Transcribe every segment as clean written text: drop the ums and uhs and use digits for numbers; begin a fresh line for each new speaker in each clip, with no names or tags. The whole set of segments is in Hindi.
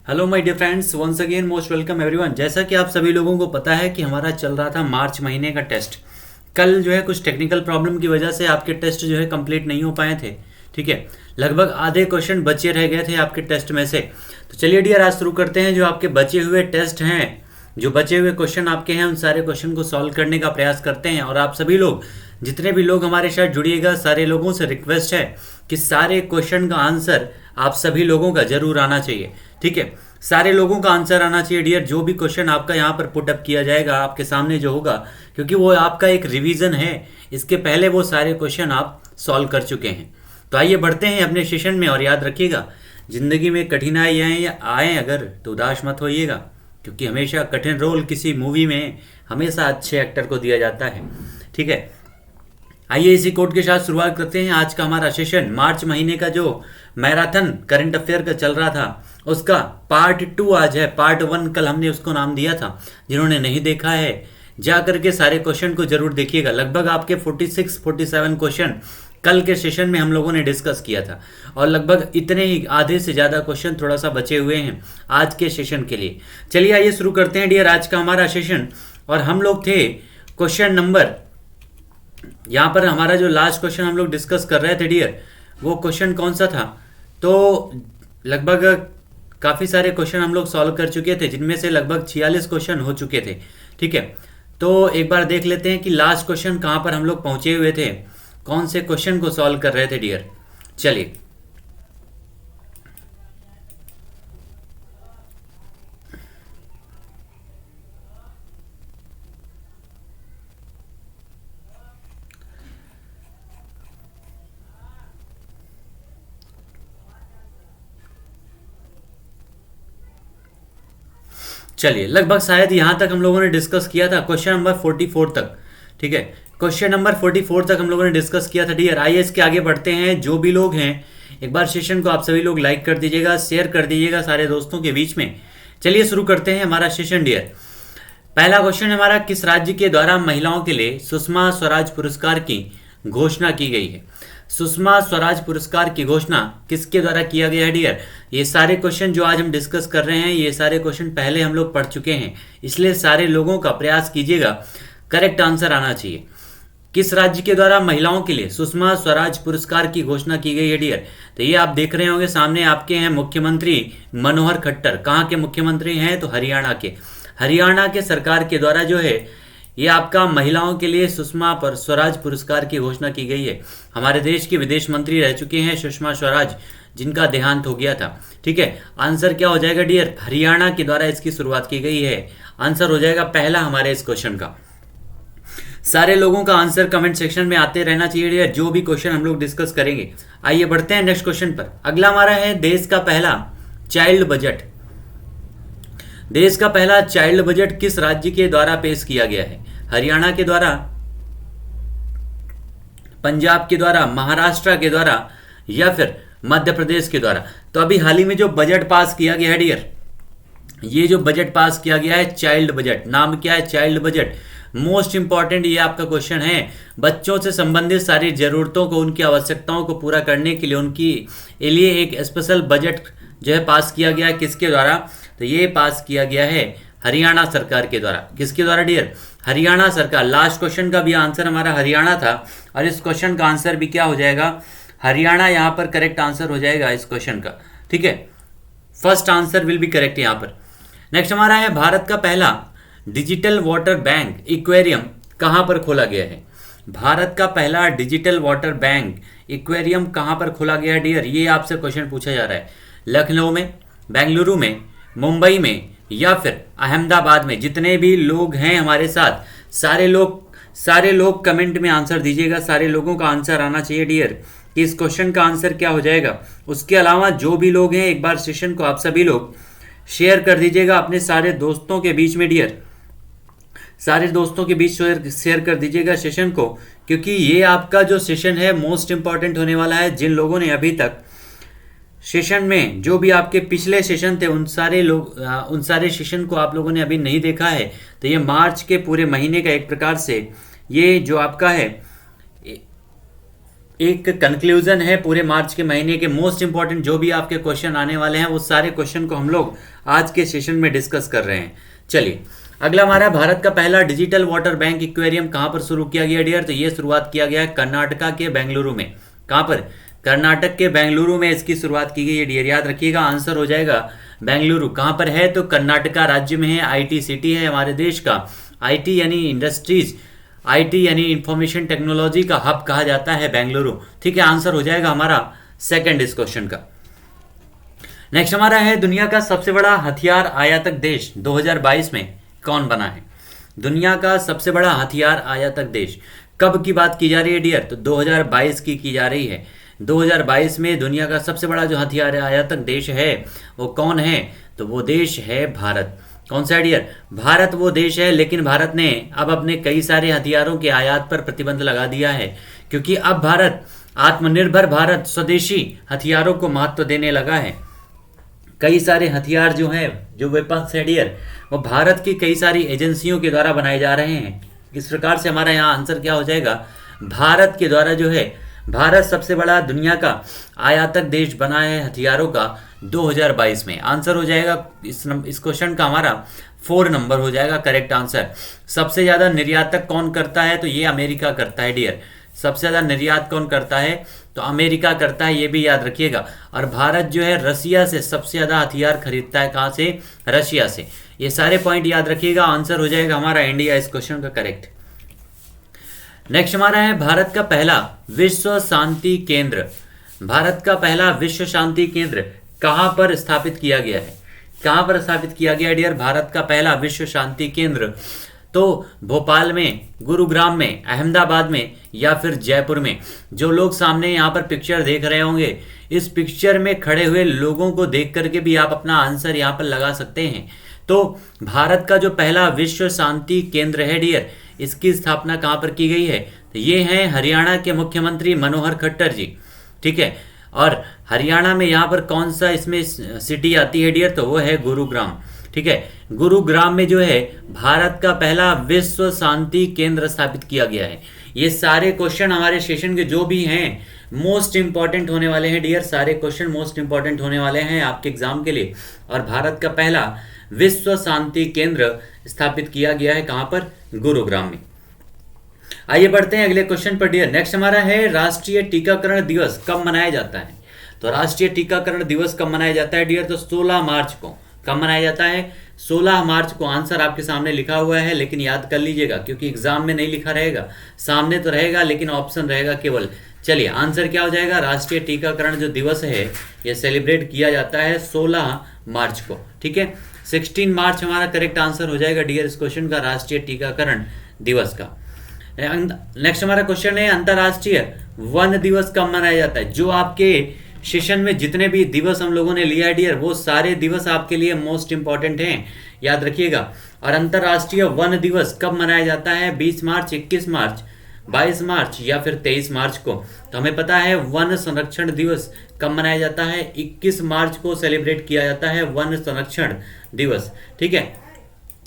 Hello my dear friends, once again most welcome everyone. जैसा कि आप सभी लोगों को पता है कि हमारा चल रहा था मार्च महीने का टेस्ट। कल जो है कुछ टेक्निकल प्रॉब्लम की वजह से आपके टेस्ट जो है कंप्लीट नहीं हो पाए थे। ठीक है, लगभग आधे क्वेश्चन बचे रह गए थे आपके टेस्ट में से। तो चलिए डियर, आज शुरू करते हैं। जो आपके बचे हुए टेस्ट हैं, जो बचे हुए क्वेश्चन आपके हैं, उन सारे क्वेश्चन को सॉल्व करने का प्रयास करते हैं। और आप सभी लोग, जितने भी लोग हमारे साथ जुड़िएगा, सारे लोगों से रिक्वेस्ट है कि सारे क्वेश्चन का आंसर आप सभी लोगों का जरूर आना चाहिए। ठीक है, सारे लोगों का आंसर आना चाहिए डियर। जो भी क्वेश्चन आपका यहाँ पर पुट अप किया जाएगा आपके सामने जो होगा, क्योंकि वो आपका एक रिवीजन है, इसके पहले वो सारे क्वेश्चन आप सॉल्व कर चुके हैं। तो आइए बढ़ते हैं अपने सेशन में। और याद रखिएगा, जिंदगी में कठिनाई आए अगर तो उदास मत होइएगा, क्योंकि हमेशा कठिन रोल किसी मूवी में हमेशा अच्छे एक्टर को दिया जाता है। ठीक है, आइए इसी कोड के साथ शुरुआत करते हैं। आज का हमारा सेशन मार्च महीने का जो मैराथन करंट अफेयर का चल रहा था, उसका पार्ट 2 आज है। पार्ट 1 कल हमने उसको नाम दिया था। जिन्होंने नहीं देखा है, जा करके सारे क्वेश्चन को जरूर देखिएगा। लगभग आपके 46-47 क्वेश्चन कल के सेशन में हम लोगों ने डिस्कस किया था, और लगभग इतने ही, आधे से ज़्यादा क्वेश्चन थोड़ा सा बचे हुए हैं आज के सेशन के लिए। चलिए आइए शुरू करते हैं डियर आज का हमारा सेशन। और हम लोग थे क्वेश्चन नंबर, यहाँ पर हमारा जो लास्ट क्वेश्चन हम लोग डिस्कस कर रहे थे डियर, वो क्वेश्चन कौन सा था? तो लगभग काफ़ी सारे क्वेश्चन हम लोग सॉल्व कर चुके थे, जिनमें से लगभग 46 क्वेश्चन हो चुके थे। ठीक है, तो एक बार देख लेते हैं कि लास्ट क्वेश्चन कहाँ पर हम लोग पहुँचे हुए थे, कौन से क्वेश्चन को सॉल्व कर रहे थे डियर। चलिए, चलिए लगभग शायद यहाँ तक हम लोगों ने डिस्कस किया था, क्वेश्चन नंबर 44 तक। ठीक है, क्वेश्चन नंबर 44 तक हम लोगों ने डिस्कस किया था डियर। आइए इसके आगे बढ़ते हैं। जो भी लोग हैं, एक बार सेशन को आप सभी लोग लाइक कर दीजिएगा, शेयर कर दीजिएगा सारे दोस्तों के बीच में। चलिए शुरू करते हैं हमारा सेशन डियर। पहला क्वेश्चन हमारा, किस राज्य के द्वारा महिलाओं के लिए सुषमा स्वराज पुरस्कार की घोषणा की गई है? सुषमा स्वराज पुरस्कार की घोषणा किसके द्वारा किया गया है डियर? ये सारे क्वेश्चन जो आज हम डिस्कस कर रहे हैं, ये सारे क्वेश्चन पहले हम लोग पढ़ चुके हैं, इसलिए सारे लोगों का प्रयास कीजिएगा, करेक्ट आंसर आना चाहिए। किस राज्य के द्वारा महिलाओं के लिए सुषमा स्वराज पुरस्कार की घोषणा की गई है डियर? तो ये आप देख रहे होंगे सामने आपके हैं मुख्यमंत्री मनोहर खट्टर। कहाँ के मुख्यमंत्री हैं? तो हरियाणा के। हरियाणा के सरकार के द्वारा जो है, ये आपका महिलाओं के लिए सुषमा पर स्वराज पुरस्कार की घोषणा की गई है। हमारे देश की विदेश मंत्री रह चुके हैं सुषमा स्वराज, जिनका देहांत हो गया था। ठीक है, आंसर क्या हो जाएगा डियर? हरियाणा के द्वारा इसकी शुरुआत की गई है। आंसर हो जाएगा पहला हमारे इस क्वेश्चन का। सारे लोगों का आंसर कमेंट सेक्शन में आते रहना चाहिए डियर, जो भी क्वेश्चन हम लोग डिस्कस करेंगे। आइए बढ़ते हैं नेक्स्ट क्वेश्चन पर। अगला हमारा है, देश का पहला चाइल्ड बजट। देश का पहला चाइल्ड बजट किस राज्य के द्वारा पेश किया गया है? हरियाणा के द्वारा, पंजाब के द्वारा, महाराष्ट्र के द्वारा, या फिर मध्य प्रदेश के द्वारा? तो अभी हाल ही में जो बजट पास किया गया है डियर, ये जो बजट पास किया गया है चाइल्ड बजट, नाम क्या है? Child budget. मोस्ट इंपॉर्टेंट ये आपका क्वेश्चन है। बच्चों से संबंधित सारी जरूरतों को, उनकी आवश्यकताओं को पूरा करने के लिए, उनकी लिए एक स्पेशल बजट जो है पास किया गया है। किसके द्वारा? तो ये पास किया गया है हरियाणा सरकार के द्वारा। किसके द्वारा डियर? हरियाणा सरकार। लास्ट क्वेश्चन का भी आंसर हमारा हरियाणा था, और इस क्वेश्चन का आंसर भी क्या हो जाएगा? हरियाणा यहाँ पर करेक्ट आंसर हो जाएगा इस क्वेश्चन का। ठीक है, first answer will be correct यहाँ पर। नेक्स्ट हमारा है, भारत का पहला डिजिटल वाटर बैंक एक्वेरियम कहाँ पर खोला गया है? भारत का पहला डिजिटल वाटर बैंक एक्वेरियम कहाँ पर खोला गया है डियर? ये आपसे क्वेश्चन पूछा जा रहा है। लखनऊ में, बेंगलुरु में, मुंबई में, या फिर अहमदाबाद में? जितने भी लोग हैं हमारे साथ, सारे लोग कमेंट में आंसर दीजिएगा। सारे लोगों का आंसर आना चाहिए डियर कि इस क्वेश्चन का आंसर क्या हो जाएगा। उसके अलावा जो भी लोग हैं, एक बार सेशन को आप सभी लोग शेयर कर दीजिएगा अपने सारे दोस्तों के बीच में डियर। सारे दोस्तों के बीच शेयर कर दीजिएगा सेशन को, क्योंकि ये आपका जो सेशन है मोस्ट इंपॉर्टेंट होने वाला है। जिन लोगों ने अभी तक सेशन में, जो भी आपके पिछले सेशन थे, उन सारे सेशन को आप लोगों ने अभी नहीं देखा है, तो ये मार्च के पूरे महीने का एक प्रकार से ये जो आपका है एक कंक्लूजन है पूरे मार्च के महीने के मोस्ट इंपॉर्टेंट जो भी आपके क्वेश्चन आने वाले हैं, वो सारे क्वेश्चन को हम लोग आज के सेशन में डिस्कस कर रहे हैं। चलिए अगला हमारा, भारत का पहला डिजिटल वाटर बैंक एक्वेरियम कहाँ पर शुरू किया गया डियर? तो ये शुरुआत किया गया है कर्नाटका के बेंगलुरु में। कहाँ पर? कर्नाटक के बेंगलुरु में इसकी शुरुआत की गई है डियर, याद रखिएगा। आंसर हो जाएगा बेंगलुरु। कहाँ पर है? तो कर्नाटका राज्य में है। आईटी सिटी है हमारे देश का। आईटी यानी इंडस्ट्रीज, आईटी यानी इंफॉर्मेशन टेक्नोलॉजी का हब कहा जाता है बेंगलुरु। ठीक है, आंसर हो जाएगा हमारा सेकंड इस क्वेश्चन का। नेक्स्ट हमारा है, दुनिया का सबसे बड़ा हथियार आयातक देश 2022 में कौन बना है? दुनिया का सबसे बड़ा हथियार आयातक देश कब की बात की जा रही है डियर? तो 2022 की जा रही है। 2022 में दुनिया का सबसे बड़ा जो हथियार आयातक देश है वो कौन है? तो वो देश है भारत। कौन सा डियर? भारत वो देश है, लेकिन भारत ने अब अपने कई सारे हथियारों के आयात पर प्रतिबंध लगा दिया है, क्योंकि अब भारत आत्मनिर्भर भारत स्वदेशी हथियारों को महत्व देने लगा है। कई सारे हथियार जो हैं, जो वेपन्स है डियर, वो भारत की कई सारी एजेंसियों के द्वारा बनाए जा रहे हैं। इस प्रकार से हमारा यहाँ आंसर क्या हो जाएगा? भारत के द्वारा जो है, भारत सबसे बड़ा दुनिया का आयातक देश बना है हथियारों का 2022 में। आंसर हो जाएगा इस क्वेश्चन का हमारा 4 नंबर हो जाएगा करेक्ट आंसर। सबसे ज़्यादा निर्यातक कौन करता है? तो ये अमेरिका करता है डियर। सबसे ज़्यादा निर्यात कौन करता है? तो अमेरिका करता है, ये भी याद रखिएगा। और भारत जो है रसिया से सबसे ज़्यादा हथियार खरीदता है। कहाँ से? रशिया से। ये सारे पॉइंट याद रखिएगा। आंसर हो जाएगा हमारा इंडिया इस क्वेश्चन का करेक्ट। नेक्स्ट हमारा है, भारत का पहला विश्व शांति केंद्र। भारत का पहला विश्व शांति केंद्र कहाँ पर स्थापित किया गया है? कहाँ पर स्थापित किया गया डियर? भारत का पहला विश्व शांति केंद्र तो भोपाल में, गुरुग्राम में, अहमदाबाद में या फिर जयपुर में। जो लोग सामने यहाँ पर पिक्चर देख रहे होंगे, इस पिक्चर में खड़े हुए लोगों को देख करके भी आप अपना आंसर यहाँ पर लगा सकते हैं। तो भारत का जो पहला विश्व शांति केंद्र है डियर, इसकी स्थापना कहाँ पर की गई है? तो ये हैं हरियाणा के मुख्यमंत्री मनोहर खट्टर जी। ठीक है, और हरियाणा में यहाँ पर कौन सा इसमें सिटी आती है डियर? तो वो है गुरुग्राम। ठीक है, गुरुग्राम में जो है भारत का पहला विश्व शांति केंद्र स्थापित किया गया है। ये सारे क्वेश्चन हमारे सेशन के जो भी हैं मोस्ट इंपॉर्टेंट होने वाले हैं डियर। सारे क्वेश्चन मोस्ट इंपॉर्टेंट होने वाले हैं आपके एग्जाम के लिए। और भारत का पहला विश्व शांति केंद्र स्थापित किया गया है कहां पर? गुरुग्राम में। आइए बढ़ते हैं अगले क्वेश्चन पर डियर। नेक्स्ट हमारा है, राष्ट्रीय टीकाकरण दिवस कब मनाया जाता है? तो राष्ट्रीय टीकाकरण दिवस कब मनाया जाता है डियर? तो 16 मार्च को। कब मनाया जाता है? 16 मार्च को। आंसर आपके सामने लिखा हुआ है, लेकिन याद कर लीजिएगा क्योंकि एग्जाम में नहीं लिखा रहेगा, सामने तो रहेगा लेकिन ऑप्शन रहेगा केवल। चलिए आंसर क्या हो जाएगा? राष्ट्रीय टीकाकरण जो दिवस है ये सेलिब्रेट किया जाता है 16 मार्च को। ठीक है, 16 मार्च हमारा करेक्ट आंसर हो जाएगा डियर इस क्वेश्चन का, राष्ट्रीय टीकाकरण दिवस का। नेक्स्ट हमारा क्वेश्चन है, अंतरराष्ट्रीय वन दिवस कब मनाया जाता है? जो आपके सेशन में जितने भी दिवस हम लोगों ने लिया है डियर, वो सारे दिवस आपके लिए मोस्ट इंपॉर्टेंट हैं, याद रखिएगा। और अंतरराष्ट्रीय वन दिवस कब मनाया जाता है? 20 मार्च, 21 मार्च, 22 मार्च या फिर 23 मार्च को। तो हमें पता है वन संरक्षण दिवस कब मनाया जाता है? 21 मार्च को सेलिब्रेट किया जाता है वन संरक्षण दिवस। ठीक है,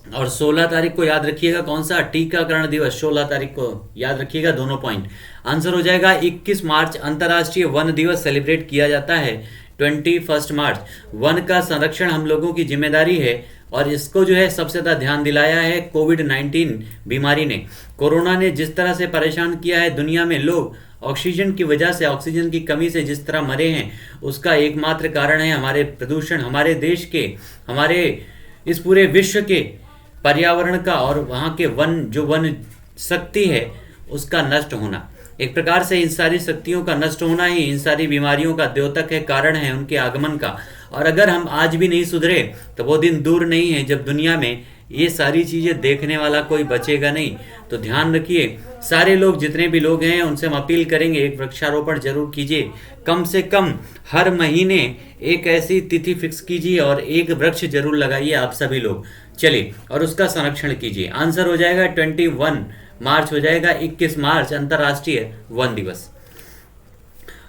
और 16 तारीख को याद रखिएगा कौन सा? टीकाकरण दिवस। 16 तारीख को याद रखिएगा दोनों पॉइंट। आंसर हो जाएगा 21 मार्च अंतर्राष्ट्रीय वन दिवस सेलिब्रेट किया जाता है 21 मार्च। वन का संरक्षण हम लोगों की जिम्मेदारी है और इसको जो है सबसे ज़्यादा ध्यान दिलाया है कोविड-19 बीमारी ने। कोरोना ने जिस तरह से परेशान किया है दुनिया में, लोग ऑक्सीजन की वजह से, ऑक्सीजन की कमी से जिस तरह मरे हैं, उसका एकमात्र कारण है हमारे प्रदूषण, हमारे देश के, हमारे इस पूरे विश्व के पर्यावरण का और वहाँ के जो वन शक्ति है उसका नष्ट होना। एक प्रकार से इन सारी शक्तियों का नष्ट होना ही इन सारी बीमारियों का द्योतक है, कारण है उनके आगमन का। और अगर हम आज भी नहीं सुधरे तो वो दिन दूर नहीं है जब दुनिया में ये सारी चीज़ें देखने वाला कोई बचेगा नहीं। तो ध्यान रखिए, सारे लोग, जितने भी लोग हैं उनसे हम अपील करेंगे एक वृक्षारोपण जरूर कीजिए। कम से कम हर महीने एक ऐसी तिथि फिक्स कीजिए और एक वृक्ष जरूर लगाइए आप सभी लोग। चलिए, और उसका संरक्षण कीजिए। आंसर हो जाएगा 21 मार्च हो जाएगा, 21 मार्च अंतर्राष्ट्रीय वन दिवस।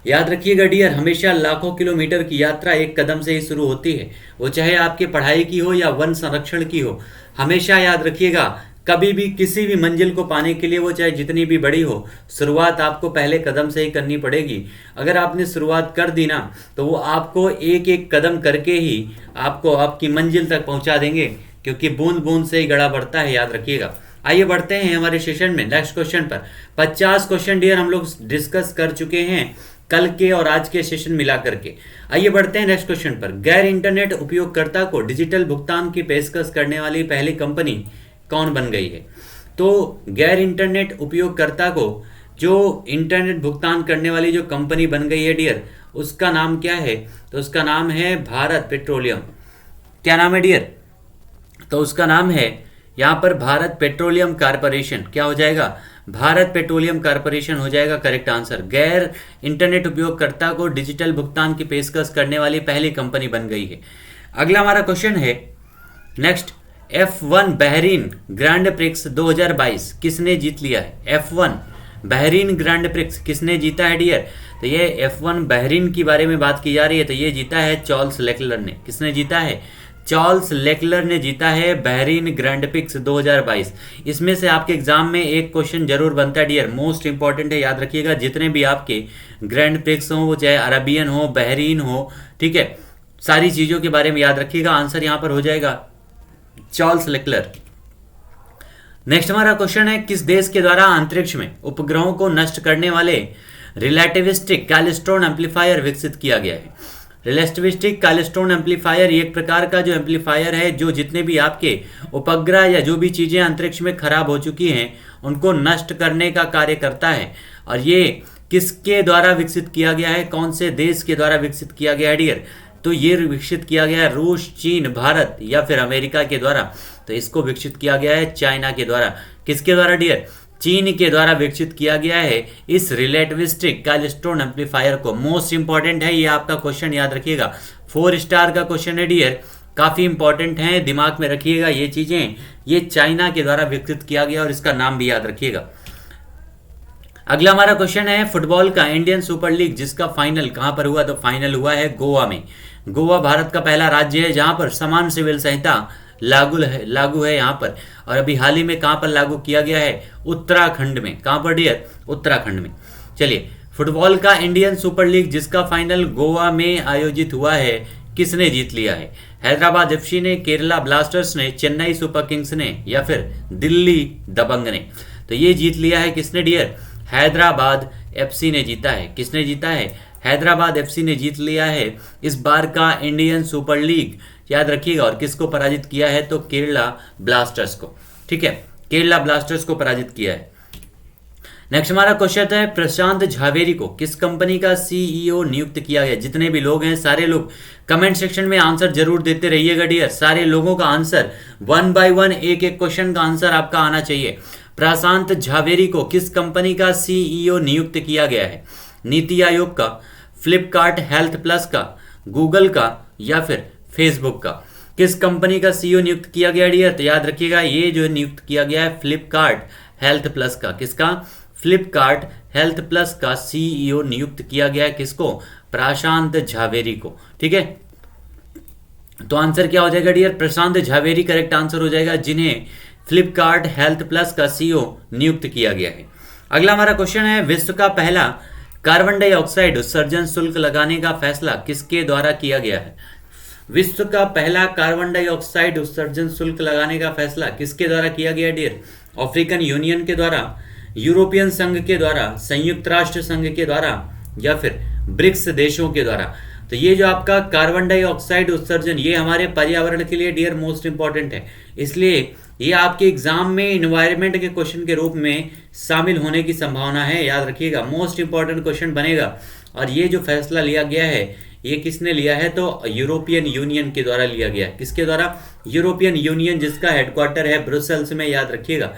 याद रखिएगा डियर, हमेशा लाखों किलोमीटर की यात्रा एक कदम से ही शुरू होती है, वो चाहे आपके पढ़ाई की हो या वन संरक्षण की हो। हमेशा याद रखिएगा, कभी भी किसी भी मंजिल को पाने के लिए, वो चाहे जितनी भी बड़ी हो, शुरुआत आपको पहले कदम से ही करनी पड़ेगी। अगर आपने शुरुआत कर दी ना, तो वो आपको एक एक कदम करके ही आपको आपकी मंजिल तक पहुंचा देंगे, क्योंकि बूंद बूंद से ही घड़ा बढ़ता है, याद रखिएगा। आइए बढ़ते हैं हमारे सेशन में नेक्स्ट क्वेश्चन पर। 50 क्वेश्चन डियर हम लोग डिस्कस कर चुके हैं कल के और आज के सेशन मिला करके। आइए बढ़ते हैं नेक्स्ट क्वेश्चन पर। गैर इंटरनेट उपयोगकर्ता को डिजिटल भुगतान की पेशकश करने वाली पहली कंपनी कौन बन गई है? तो गैर इंटरनेट उपयोगकर्ता को जो इंटरनेट भुगतान करने वाली जो कंपनी बन गई है डियर, उसका नाम क्या है? तो उसका नाम है भारत पेट्रोलियम। क्या नाम है डियर? तो उसका नाम है यहाँ पर भारत पेट्रोलियम कारपोरेशन। क्या हो जाएगा? भारत पेट्रोलियम कारपोरेशन हो जाएगा करेक्ट आंसर। गैर इंटरनेट उपयोगकर्ता को डिजिटल भुगतान की पेशकश करने वाली पहली कंपनी बन गई है। अगला हमारा क्वेश्चन है next, F1 Bahrain grand Prix 2022 किसने जीत लिया है? F1 बहरीन ग्रैंड प्रिक्स किसने जीता है डियर? तो ये F1 बहरीन की बारे में बात की जा रही है, तो ये जीता है चार्ल्स लेक्लर ने। किसने जीता है? चार्ल्स लेक्लर ने जीता है बहरीन ग्रैंड प्रिक्स 2022। इसमें से आपके एग्जाम में एक क्वेश्चन जरूर बनता है डियर, मोस्ट इंपॉर्टेंट है, याद रखिएगा। जितने भी आपके ग्रैंड प्रिक्स हो, वो चाहे अरबियन हो, बहरीन हो, ठीक है, सारी चीजों के बारे में याद रखिएगा। आंसर यहां पर हो जाएगा चार्ल्स लेक्लर। नेक्स्ट हमारा क्वेश्चन है, किस देश के द्वारा अंतरिक्ष में उपग्रहों को नष्ट करने वाले रिलेटिविस्टिक कैल्स्ट्रॉन एम्पलीफायर विकसित किया गया है? रिलेटिविस्टिक कैल्स्ट्रॉन एम्पलीफायर एक प्रकार का जो एम्पलीफायर है, जो जितने भी आपके उपग्रह या जो भी चीजें अंतरिक्ष में खराब हो चुकी हैं उनको नष्ट करने का कार्य करता है। और ये किसके द्वारा विकसित किया गया है? कौन से देश के द्वारा विकसित किया गया है डियर? तो ये विकसित किया गया है रूस, चीन, भारत या फिर अमेरिका के द्वारा। तो इसको विकसित किया गया है चाइना के द्वारा। किसके द्वारा डियर? चीन के द्वारा विकसित किया गया है इस रिलेटिविस्टिक कैल्स्ट्रॉन एम्पलीफायर को। मोस्ट इंपॉर्टेंट है ये आपका क्वेश्चन, याद रखिएगा। 4 स्टार का क्वेश्चन है डियर, काफी इंपॉर्टेंट है, दिमाग में रखिएगा ये चीजें। ये चाइना के द्वारा विकसित किया गया और इसका नाम भी याद रखिएगा। अगला हमारा क्वेश्चन है फुटबॉल का इंडियन सुपर लीग जिसका फाइनल कहां पर हुआ? तो फाइनल हुआ है गोवा में। गोवा भारत का पहला राज्य है जहां पर समान सिविल संहिता लागू है यहाँ पर। और अभी हाल ही में कहां पर लागू किया गया है? उत्तराखंड में। कहां पर डियर? उत्तराखंड में। चलिए, फुटबॉल का इंडियन सुपर लीग जिसका फाइनल गोवा में आयोजित हुआ है, किसने जीत लिया है? हैदराबाद एफसी ने, केरला ब्लास्टर्स ने, चेन्नई सुपर किंग्स ने या फिर दिल्ली दबंग ने? तो ये जीत लिया है किसने डियर? हैदराबाद एफसी ने जीता है। किसने जीता है? हैदराबाद एफसी ने जीत लिया है इस बार का इंडियन सुपर लीग, याद रखिएगा। और किसको पराजित किया है? तो केरला ब्लास्टर्स को, ठीक है, केरला ब्लास्टर्स को पराजित किया है। नेक्स्ट हमारा क्वेश्चन है, प्रशांत झावेरी को किस कंपनी का सीईओ नियुक्त किया गया? जितने भी लोग हैं सारे लोग कमेंट सेक्शन में आंसर जरूर देते रहिएगा डियर। सारे लोगों का आंसर 1 बाय 1 एक एक क्वेश्चन का आंसर आपका आना चाहिए। प्रशांत झावेरी को किस कंपनी का सीईओ नियुक्त किया गया है? नीति आयोग का, फ्लिपकार्ट हेल्थ प्लस का, गूगल का या फिर फेसबुक का? किस कंपनी का सीईओ नियुक्त किया गया डियर? तो याद रखिएगा ये जो नियुक्त किया गया है फ्लिपकार्ट हेल्थ प्लस का। किसका? फ्लिपकार्ट हेल्थ प्लस का सीईओ नियुक्त किया गया है किसको? प्रशांत झावेरी को, ठीक है। तो आंसर क्या हो जाएगा डियर? प्रशांत झावेरी करेक्ट आंसर हो जाएगा, जिन्हें फ्लिपकार्ट हेल्थ प्लस का सीईओ नियुक्त किया गया है। अगला हमारा क्वेश्चन है, विश्व का पहला कार्बन डाइऑक्साइड उत्सर्जन शुल्क लगाने का फैसला किसके द्वारा किया गया है? विश्व का पहला कार्बन डाइऑक्साइड उत्सर्जन शुल्क लगाने का फैसला किसके द्वारा किया गया डियर? अफ्रीकन यूनियन के द्वारा, यूरोपियन संघ के द्वारा, संयुक्त राष्ट्र संघ के द्वारा या फिर ब्रिक्स देशों के द्वारा? तो ये जो आपका कार्बन डाइऑक्साइड उत्सर्जन, ये हमारे पर्यावरण के लिए डियर मोस्ट इंपॉर्टेंट है, इसलिए ये आपके एग्जाम में इन्वायरमेंट के क्वेश्चन के रूप में शामिल होने की संभावना है, याद रखिएगा। मोस्ट इंपॉर्टेंट क्वेश्चन बनेगा। और ये जो फैसला लिया गया है ये किसने लिया है? तो यूरोपियन यूनियन के द्वारा लिया गया है। किसके द्वारा? यूरोपियन यूनियन, जिसका हेडक्वार्टर है ब्रुसेल्स में, याद रखिएगा।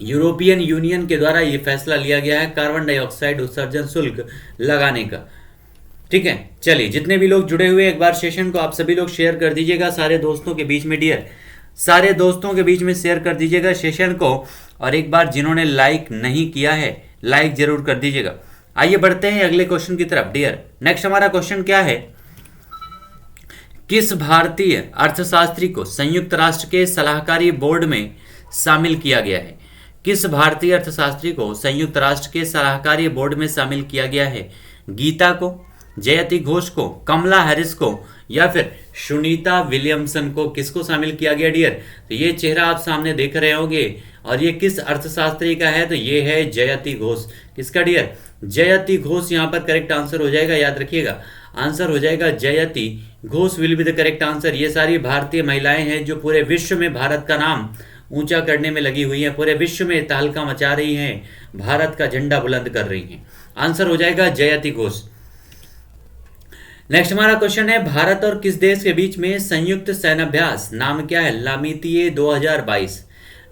यूरोपियन यूनियन के द्वारा ये फैसला लिया गया है कार्बन डाइऑक्साइड उत्सर्जन शुल्क लगाने का, ठीक है। चलिए, जितने भी लोग जुड़े हुए एक बार सेशन को आप सभी लोग शेयर कर दीजिएगा सारे दोस्तों के बीच में डियर, सारे दोस्तों के बीच में शेयर कर दीजिएगा सेशन को। और एक बार जिन्होंने लाइक नहीं किया है लाइक जरूर कर दीजिएगा। आइए बढ़ते हैं अगले क्वेश्चन की तरफ डियर। नेक्स्ट हमारा क्वेश्चन क्या है, किस भारतीय अर्थशास्त्री को संयुक्त राष्ट्र के सलाहकारी बोर्ड में शामिल किया गया है? किस भारतीय अर्थशास्त्री को संयुक्त राष्ट्र के सलाहकारी बोर्ड में शामिल किया गया है? गीता को, जयति घोष को, कमला हैरिस को, या फिर सुनीता विलियमसन को? किसको शामिल किया गया डियर? तो ये चेहरा आप सामने देख रहे होंगे और ये किस अर्थशास्त्री का है? तो ये है जयति घोष। किसका डियर? जयति घोष यहाँ पर करेक्ट आंसर हो जाएगा, याद रखिएगा। आंसर हो जाएगा जयति Ghosh will be the correct answer. ये सारी भारतीय महिलाएं हैं जो पूरे विश्व में भारत का नाम ऊंचा करने में लगी हुई हैं, पूरे विश्व में तहलका मचा रही हैं, भारत का झंडा बुलंद कर रही हैं। आंसर हो जाएगा जयति घोष। नेक्स्ट हमारा क्वेश्चन है, भारत और किस देश के बीच में संयुक्त सैन्याभ्यास, नाम क्या है? लामितीये 2022।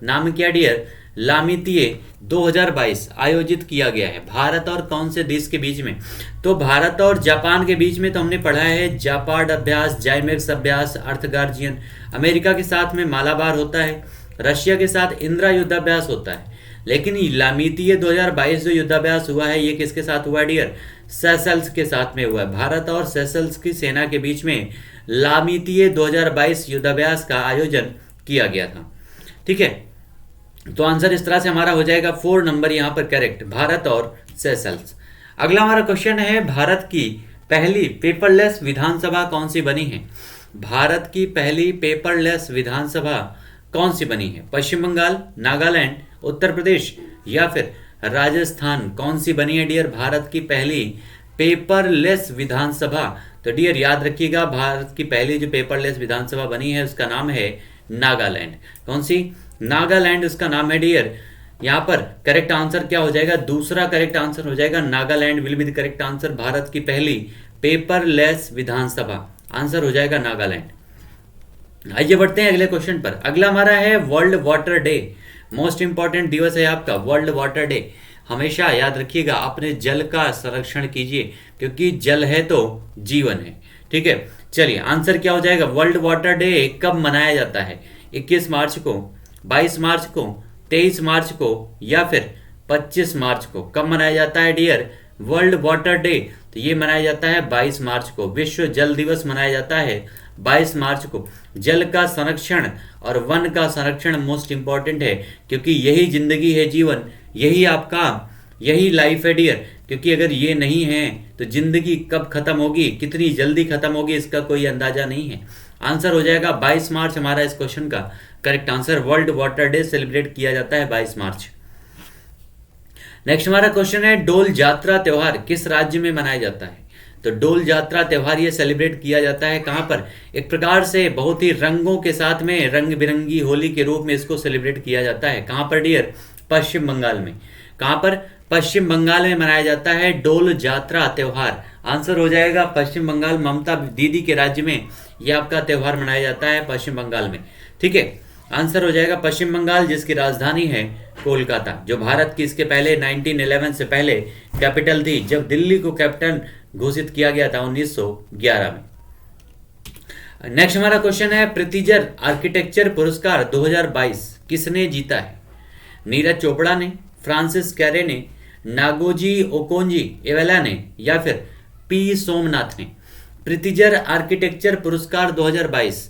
नाम क्या डियर? लामितीये 2022 आयोजित किया गया है। भारत और कौन से देश के बीच में? तो भारत और जापान के बीच में तो हमने पढ़ा है जापाड अभ्यास, जाइमेक्स अभ्यास, अर्थगार्जियन। अमेरिका के साथ में मालाबार होता है, रशिया के साथ इंदिरा युद्धाभ्यास होता है। लेकिन लामितीये 2022 जो युद्धाभ्यास हुआ है ये किसके साथ हुआ डियर? सेशल्स के साथ में हुआ है। भारत और सेशल्स की सेना के बीच में लामितीये 2022 युद्धाभ्यास का आयोजन किया गया था। ठीक है, तो आंसर इस तरह से हमारा हो जाएगा 4 नंबर यहाँ पर करेक्ट, भारत और सेशल्स। अगला हमारा क्वेश्चन है, भारत की पहली पेपरलेस विधानसभा कौन सी बनी है? भारत की पहली पेपरलेस विधानसभा कौन सी बनी है? पश्चिम बंगाल, नागालैंड, उत्तर प्रदेश या फिर राजस्थान? कौन सी बनी है डियर भारत की पहली पेपरलेस विधानसभा? तो डियर याद रखिएगा, भारत की पहली जो पेपरलेस विधानसभा बनी है उसका नाम है नागालैंड। कौन सी? नागालैंड उसका नाम है डियर। यहाँ पर करेक्ट आंसर क्या हो जाएगा? दूसरा करेक्ट आंसर हो जाएगा, Nagaland will be the correct answer. Bharat की पहली पेपरलेस विधानसभा, आंसर हो जाएगा नागालैंड। आइए बढ़ते हैं अगले क्वेश्चन पर। अगला हमारा है world water day. Most important दिवस है आपका वर्ल्ड वाटर डे। हमेशा याद रखिएगा अपने जल का संरक्षण कीजिए, क्योंकि जल है तो जीवन है। ठीक है, चलिए आंसर क्या हो जाएगा? वर्ल्ड वाटर डे कब मनाया जाता है? 21 मार्च को, 22 मार्च को, 23 मार्च को या फिर 25 मार्च को? कब मनाया जाता है डियर वर्ल्ड वाटर डे? तो ये मनाया जाता है 22 मार्च को। विश्व जल दिवस मनाया जाता है 22 मार्च को। जल का संरक्षण और वन का संरक्षण मोस्ट इंपॉर्टेंट है, क्योंकि यही जिंदगी है, जीवन यही आपका, यही लाइफ है डियर। क्योंकि अगर ये नहीं है तो जिंदगी कब खत्म होगी, कितनी जल्दी खत्म होगी, इसका कोई अंदाजा नहीं है। आंसर हो जाएगा 22 मार्च हमारा इस क्वेश्चन का correct answer. World water day celebrate किया जाता है 22 मार्च। नेक्स्ट हमारा क्वेश्चन है, डोल जात्रा त्योहार किस राज्य में मनाया जाता है? तो डोल जात्रा त्योहार ये सेलिब्रेट किया जाता है कहाँ पर? एक प्रकार से बहुत ही रंगों के साथ में, रंग बिरंगी होली के रूप में इसको सेलिब्रेट किया जाता है। कहाँ पर डियर? पश्चिम बंगाल में। कहाँ पर? पश्चिम बंगाल में मनाया जाता है डोल जात्रा त्योहार। आंसर हो जाएगा पश्चिम बंगाल। ममता दीदी के राज्य में यह आपका त्योहार मनाया जाता है पश्चिम बंगाल में। ठीक है, आंसर हो जाएगा पश्चिम बंगाल, जिसकी राजधानी है कोलकाता, जो भारत की इसके पहले 1911 से पहले कैपिटल थी, जब दिल्ली को कैपिटल घोषित किया गया था 1911 में। नेक्स्ट हमारा क्वेश्चन है, प्रीतिजर आर्किटेक्चर पुरस्कार 2022 किसने जीता है? नीरज चोपड़ा ने, फ्रांसिस कैरे ने, नागोजी ओकोंजी एवेला ने या फिर पी सोमनाथ ने? प्रीतिजर आर्किटेक्चर पुरस्कार 2022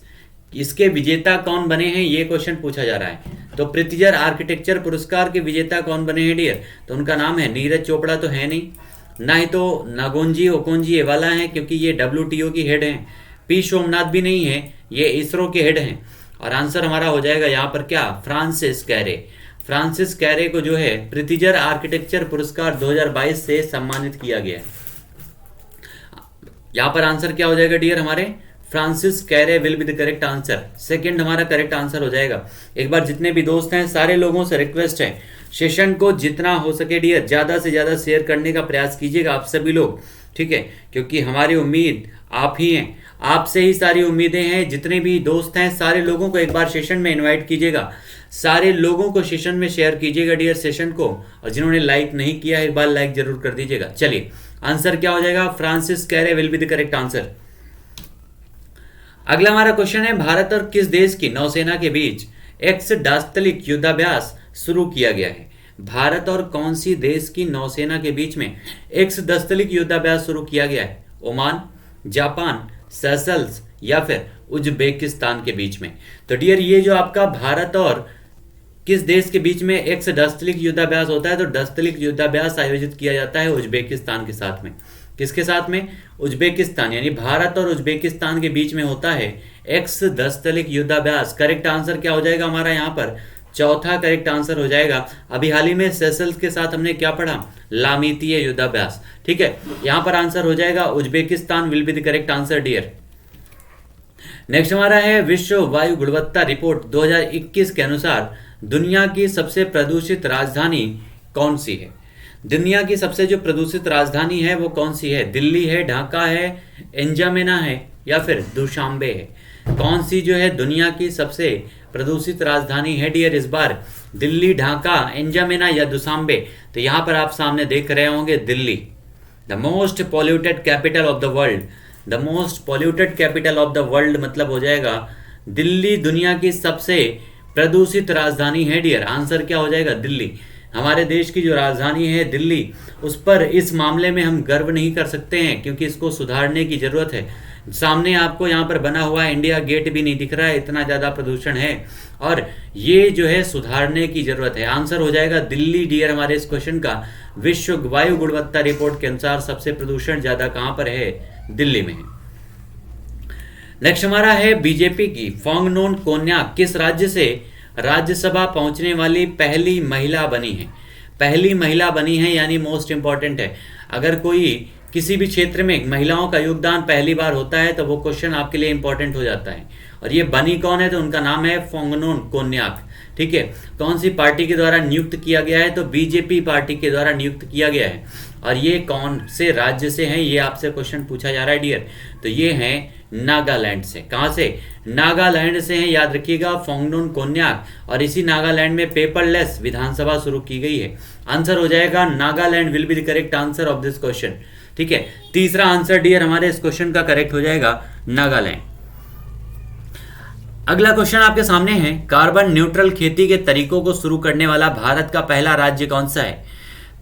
इसके विजेता कौन बने हैं, ये क्वेश्चन पूछा जा रहा है। तो प्रीतिजर आर्किटेक्चर पुरस्कार के विजेता कौन बने हैं डियर? तो उनका नाम है, नीरज चोपड़ा तो है नहीं, ना ही तो नागोंजी ओकोंजी एवाला है क्योंकि ये WTO की हेड हैं, पी सोमनाथ भी नहीं है, ये इसरो के हेड हैं। और आंसर हमारा हो जाएगा यहाँ पर क्या? फ्रांसिस कैरे। फ्रांसिस कैरे को जो है प्रीतिजर आर्किटेक्चर पुरस्कार 2022 से सम्मानित किया गया है। यहाँ पर आंसर क्या हो जाएगा डियर हमारे? Francis Carey will be the correct answer. Second हमारा करेक्ट आंसर हो जाएगा। एक बार जितने भी दोस्त हैं सारे लोगों से रिक्वेस्ट है, सेशन को जितना हो सके डियर ज़्यादा से ज़्यादा शेयर करने का प्रयास कीजिएगा आप सभी लोग। ठीक है, क्योंकि हमारी उम्मीद आप ही हैं, आपसे ही सारी उम्मीदें हैं। जितने भी दोस्त हैं सारे लोगों को एक बार सेशन में इन्वाइट कीजिएगा, सारे लोगों को सेशन में शेयर कीजिएगा डियर सेशन को। और जिन्होंने लाइक नहीं किया है एक बार लाइक जरूर कर दीजिएगा। चलिए आंसर क्या हो जाएगा? Francis Carey will be the correct answer. अगला हमारा क्वेश्चन है, भारत और किस देश की नौसेना के बीच एक्स दास्तलिक युद्धाभ्यास शुरू किया गया है? भारत और कौन सी देश की नौसेना के बीच में एक्स दास्तलिक युद्धाभ्यास शुरू किया गया है? ओमान, जापान, सेशल्स या फिर उज्बेकिस्तान के बीच में? तो डियर ये जो आपका भारत और किस देश के बीच में एक से डस्तलिक युद्धाभ्यास होता है? तो डस्तलिक युद्धाभ्यास आयोजित किया जाता है उज्बेकिस्तान के साथ में। किसके साथ में? उज्बेकिस्तान, यानी भारत और उज्बेकिस्तान के बीच में होता है एक्स डस्तलिक युद्धाभ्यास। करेक्ट आंसर क्या हो जाएगा हमारा यहाँ पर? चौथा करेक्ट आंसर हो जाएगा। अभी हाल ही में सेशल्स के साथ हमने क्या पढ़ा? लामीतीय युद्धाभ्यास। ठीक है, यहां पर आंसर हो जाएगा Uzbekistan will be the correct answer dear. Next हमारा है विश्व वायु गुणवत्ता रिपोर्ट 2021 के अनुसार दुनिया की सबसे प्रदूषित राजधानी कौन सी है? दुनिया की सबसे जो प्रदूषित राजधानी है वो कौन सी है? दिल्ली है, ढाका है, एंजामेना है या फिर दुशांबे है? कौन सी जो है दुनिया की सबसे प्रदूषित राजधानी है डियर इस बार? दिल्ली, ढाका, एंजामेना या दुशांबे? तो यहां पर आप सामने देख रहे होंगे Delhi, the most polluted capital of the world. The most polluted capital of the world मतलब हो जाएगा दिल्ली दुनिया की सबसे प्रदूषित राजधानी है डियर। आंसर क्या हो जाएगा? दिल्ली। हमारे देश की जो राजधानी है दिल्ली, उस पर इस मामले में हम गर्व नहीं कर सकते हैं क्योंकि इसको सुधारने की जरूरत है। सामने आपको यहाँ पर बना हुआ इंडिया गेट भी नहीं दिख रहा है, इतना ज्यादा प्रदूषण है और ये जो है सुधारने की जरूरत है। आंसर हो जाएगा दिल्ली डियर हमारे इस क्वेश्चन का। विश्व वायु गुणवत्ता रिपोर्ट के अनुसार सबसे प्रदूषण ज्यादा कहां पर है? दिल्ली में है। नेक्स्ट हमारा है बीजेपी की फोंगनोन कोन्याक किस राज्य से राज्यसभा पहुंचने वाली पहली महिला बनी है? पहली महिला बनी है यानी मोस्ट इंपॉर्टेंट है। अगर कोई किसी भी क्षेत्र में महिलाओं का योगदान पहली बार होता है तो वो क्वेश्चन आपके लिए इंपॉर्टेंट हो जाता है। और ये बनी कौन है? तो उनका नाम है फोंगनोन कोन्याक। ठीक है, कौन सी पार्टी के द्वारा नियुक्त किया गया है? तो बीजेपी पार्टी के द्वारा नियुक्त किया गया है। और ये कौन से राज्य से हैं? ये आपसे क्वेश्चन पूछा जा रहा है डियर। तो ये हैं नागालैंड से। कहां से? नागालैंड से हैं, याद रखिएगा, फोंगनोन कोन्याक। और इसी नागालैंड में पेपरलेस विधानसभा शुरू की गई है। आंसर हो जाएगा Nagaland will be the correct answer of this question. ठीक है, तीसरा आंसर डियर हमारे इस क्वेश्चन का करेक्ट हो जाएगा नागालैंड। अगला क्वेश्चन आपके सामने है, कार्बन न्यूट्रल खेती के तरीकों को शुरू करने वाला भारत का पहला राज्य कौन सा है?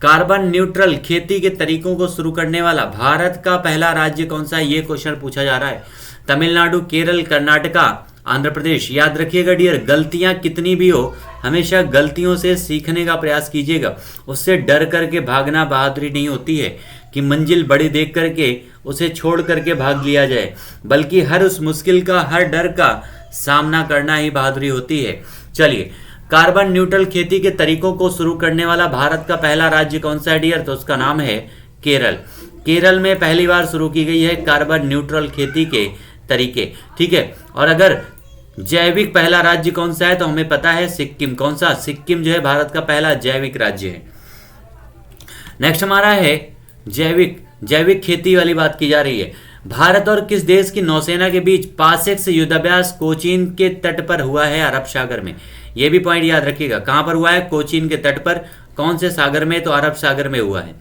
कार्बन न्यूट्रल खेती के तरीकों को शुरू करने वाला भारत का पहला राज्य कौन सा है? ये क्वेश्चन पूछा जा रहा है। तमिलनाडु, केरल, कर्नाटका, आंध्र प्रदेश। याद रखिएगा डियर, गलतियां कितनी भी हो हमेशा गलतियों से सीखने का प्रयास कीजिएगा। उससे डर करके भागना बहादुरी नहीं होती है कि मंजिल बड़ी देख करके उसे छोड़ करके भाग लिया जाए, बल्कि हर उस मुश्किल का, हर डर का सामना करना ही बहादुरी होती है। चलिए, कार्बन न्यूट्रल खेती के तरीकों को शुरू करने वाला भारत का पहला राज्य कौन सा है डियर? तो उसका नाम है केरल। केरल में पहली बार शुरू की गई है कार्बन न्यूट्रल खेती के तरीके। ठीक है, और अगर जैविक पहला राज्य कौन सा है तो हमें पता है सिक्किम। कौन सा? सिक्किम जो है भारत का पहला जैविक राज्य है। नेक्स्ट हमारा है जैविक खेती वाली बात की जा रही है। भारत और किस देश की नौसेना के बीच पासेक्स युद्धाभ्यास कोचीन के तट पर हुआ है? अरब सागर में। यह भी पॉइंट याद रखिएगा, कहां पर हुआ है? कोचीन के तट पर। कौन से सागर में? तो अरब सागर में हुआ है।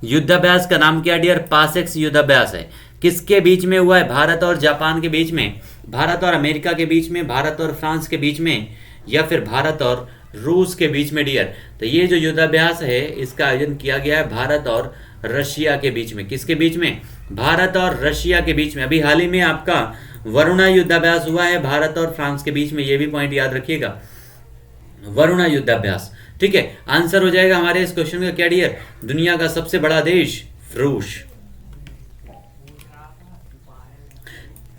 युद्धाभ्यास का नाम क्या डियर? पासेक्स युद्धाभ्यास है। किसके बीच में हुआ है? भारत और जापान के बीच में, भारत और अमेरिका के बीच में, भारत और फ्रांस के बीच में, या फिर भारत और रूस के बीच में डियर? तो ये जो युद्धाभ्यास है इसका आयोजन किया गया है भारत और रशिया के बीच में। किसके बीच में? भारत और रशिया के बीच में। अभी हाल ही में आपका वरुणा युद्धाभ्यास हुआ है भारत और फ्रांस के बीच में, ये भी पॉइंट याद रखिएगा, वरुणा युद्धाभ्यास। ठीक है, आंसर हो जाएगा हमारे इस क्वेश्चन का क्या डियर? दुनिया का सबसे बड़ा देश रूस।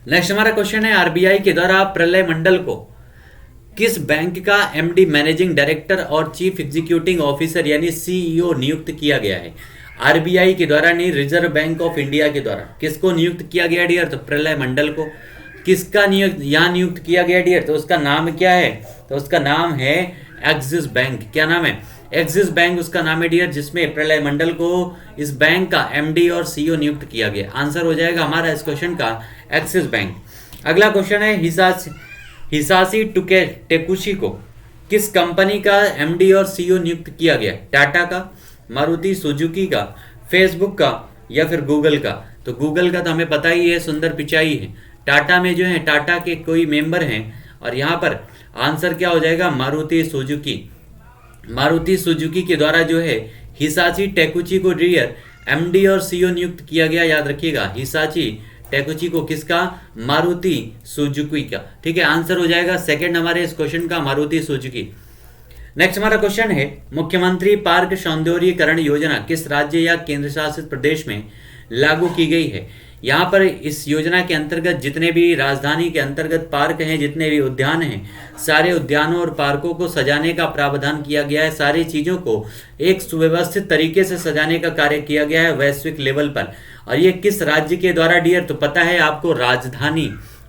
नेक्स्ट हमारा क्वेश्चन है, आरबीआई के द्वारा प्रलय मंडल को किस बैंक का एमडी मैनेजिंग डायरेक्टर और चीफ एग्जीक्यूटिव ऑफिसर यानी सीईओ नियुक्त किया गया है? आरबीआई के द्वारा नहीं, रिजर्व बैंक ऑफ इंडिया के द्वारा। किसको नियुक्त किया गया डियर? तो प्रलय मंडल को। किसका यहाँ नियुक्त किया गया डियर? तो उसका नाम क्या है? तो उसका नाम है एक्सिस बैंक। क्या नाम है? एक्सिस बैंक उसका नाम है डियर, जिसमें प्रलय मंडल को इस बैंक का एमडी और सीईओ नियुक्त किया गया। आंसर हो जाएगा हमारा इस क्वेश्चन का एक्सिस बैंक। अगला क्वेश्चन है, हिसाशी टेकुची को किस कंपनी का एमडी और सीईओ नियुक्त किया गया? टाटा का, मारुति सुजुकी का, फेसबुक का या फिर गूगल का? तो गूगल का तो हमें पता ही है, सुंदर पिचाई है। टाटा में जो है टाटा के कोई मेंबर हैं और यहाँ पर आंसर क्या हो जाएगा? मारुति सुजुकी। मारुति सुजुकी के द्वारा जो है हिसाची टेकुची को डियर एमडी और सीईओ नियुक्त किया गया। याद रखिएगा, हिसाची टेकुची को किसका? मारुति सुजुकी का। ठीक है, आंसर हो जाएगा सेकंड हमारे इस क्वेश्चन का मारुति सुजुकी। नेक्स्ट हमारा क्वेश्चन है, मुख्यमंत्री पार्क सौंदर्यीकरण योजना किस राज्य या केंद्र शासित प्रदेश में लागू की गई है? यहाँ पर इस योजना के अंतर्गत जितने भी राजधानी के अंतर्गत पार्क हैं, जितने भी उद्यान हैं, सारे उद्यानों और पार्कों को सजाने का प्रावधान किया गया है। सारी चीज़ों को एक सुव्यवस्थित तरीके से सजाने का कार्य किया गया है वैश्विक लेवल पर। और ये किस राज्य के द्वारा डियर? तो पता है आपको,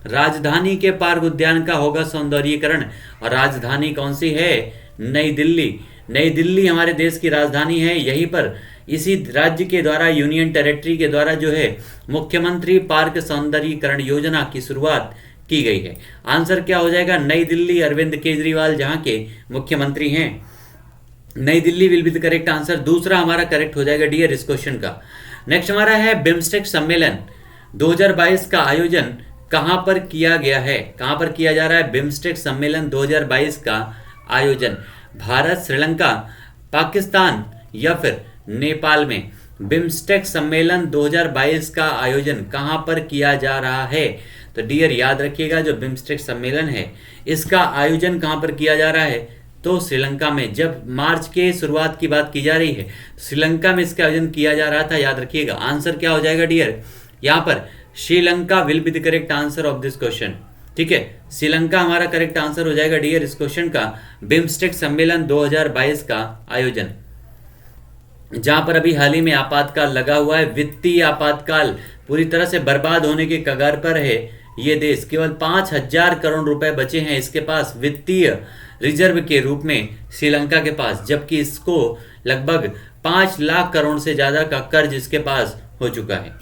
राजधानी के पार्क उद्यान का होगा सौंदर्यीकरण। और राजधानी कौन सी है? नई दिल्ली। नई दिल्ली हमारे देश की राजधानी है। यहीं पर इसी राज्य के द्वारा, यूनियन टेरिटरी के द्वारा जो है मुख्यमंत्री पार्क सौंदर्यीकरण योजना की शुरुआत की गई है। आंसर क्या हो जाएगा? नई दिल्ली। अरविंद केजरीवाल जहां के मुख्यमंत्री हैं, नई Delhi will be the correct answer. दूसरा हमारा करेक्ट हो जाएगा डियर इस क्वेश्चन का। नेक्स्ट हमारा है, बिम्स्टेक सम्मेलन 2022 का आयोजन कहां पर किया गया है? कहां पर किया जा रहा है बिम्स्टेक सम्मेलन 2022 का आयोजन? भारत, श्रीलंका, पाकिस्तान या फिर नेपाल में? बिम्स्टेक सम्मेलन 2022 का आयोजन कहां पर किया जा रहा है? तो डियर याद रखिएगा, जो बिम्स्टेक सम्मेलन है इसका आयोजन कहां पर किया जा रहा है? तो श्रीलंका में। जब मार्च के शुरुआत की बात की जा रही है, श्रीलंका में इसका आयोजन किया जा रहा था, याद रखिएगा। आंसर क्या हो जाएगा डियर? यहाँ पर Sri Lanka will be the correct answer of this question. ठीक है, श्रीलंका हमारा करेक्ट आंसर हो जाएगा डियर इस क्वेश्चन का। बिम्स्टेक सम्मेलन 2022 का आयोजन, जहां पर अभी हाल ही में आपातकाल लगा हुआ है, वित्तीय आपातकाल, पूरी तरह से बर्बाद होने के कगार पर है ये देश। केवल 5,000 करोड़ रुपए बचे हैं इसके पास वित्तीय रिजर्व के रूप में श्रीलंका के पास, जबकि इसको लगभग 5 लाख करोड़ से ज्यादा का कर्ज इसके पास हो चुका है।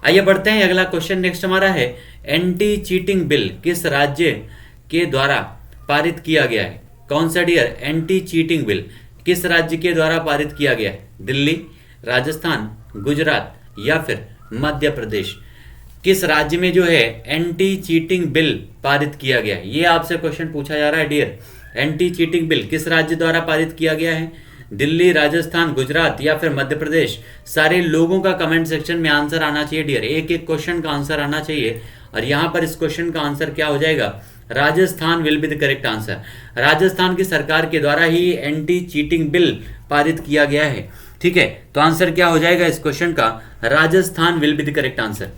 आइए बढ़ते हैं, अगला क्वेश्चन नेक्स्ट हमारा है, एंटी चीटिंग बिल किस राज्य के द्वारा पारित किया गया है? कौन सा डियर? एंटी चीटिंग बिल किस राज्य के द्वारा पारित किया गया है? दिल्ली, राजस्थान, गुजरात या फिर मध्य प्रदेश? किस राज्य में जो है एंटी चीटिंग बिल पारित किया गया है? ये आपसे क्वेश्चन पूछा जा रहा है डियर। एंटी चीटिंग बिल किस राज्य द्वारा पारित किया गया है? दिल्ली, राजस्थान, गुजरात या फिर मध्य प्रदेश? सारे लोगों का कमेंट सेक्शन में आंसर आना चाहिए डियर, एक एक क्वेश्चन का आंसर आना चाहिए। और यहां पर इस क्वेश्चन का आंसर क्या हो जाएगा? Rajasthan will be the correct answer. Rajasthan की सरकार के द्वारा ही एंटी चीटिंग बिल पारित किया गया है। ठीक है, तो आंसर क्या हो जाएगा इस क्वेश्चन का? Rajasthan will be the correct answer.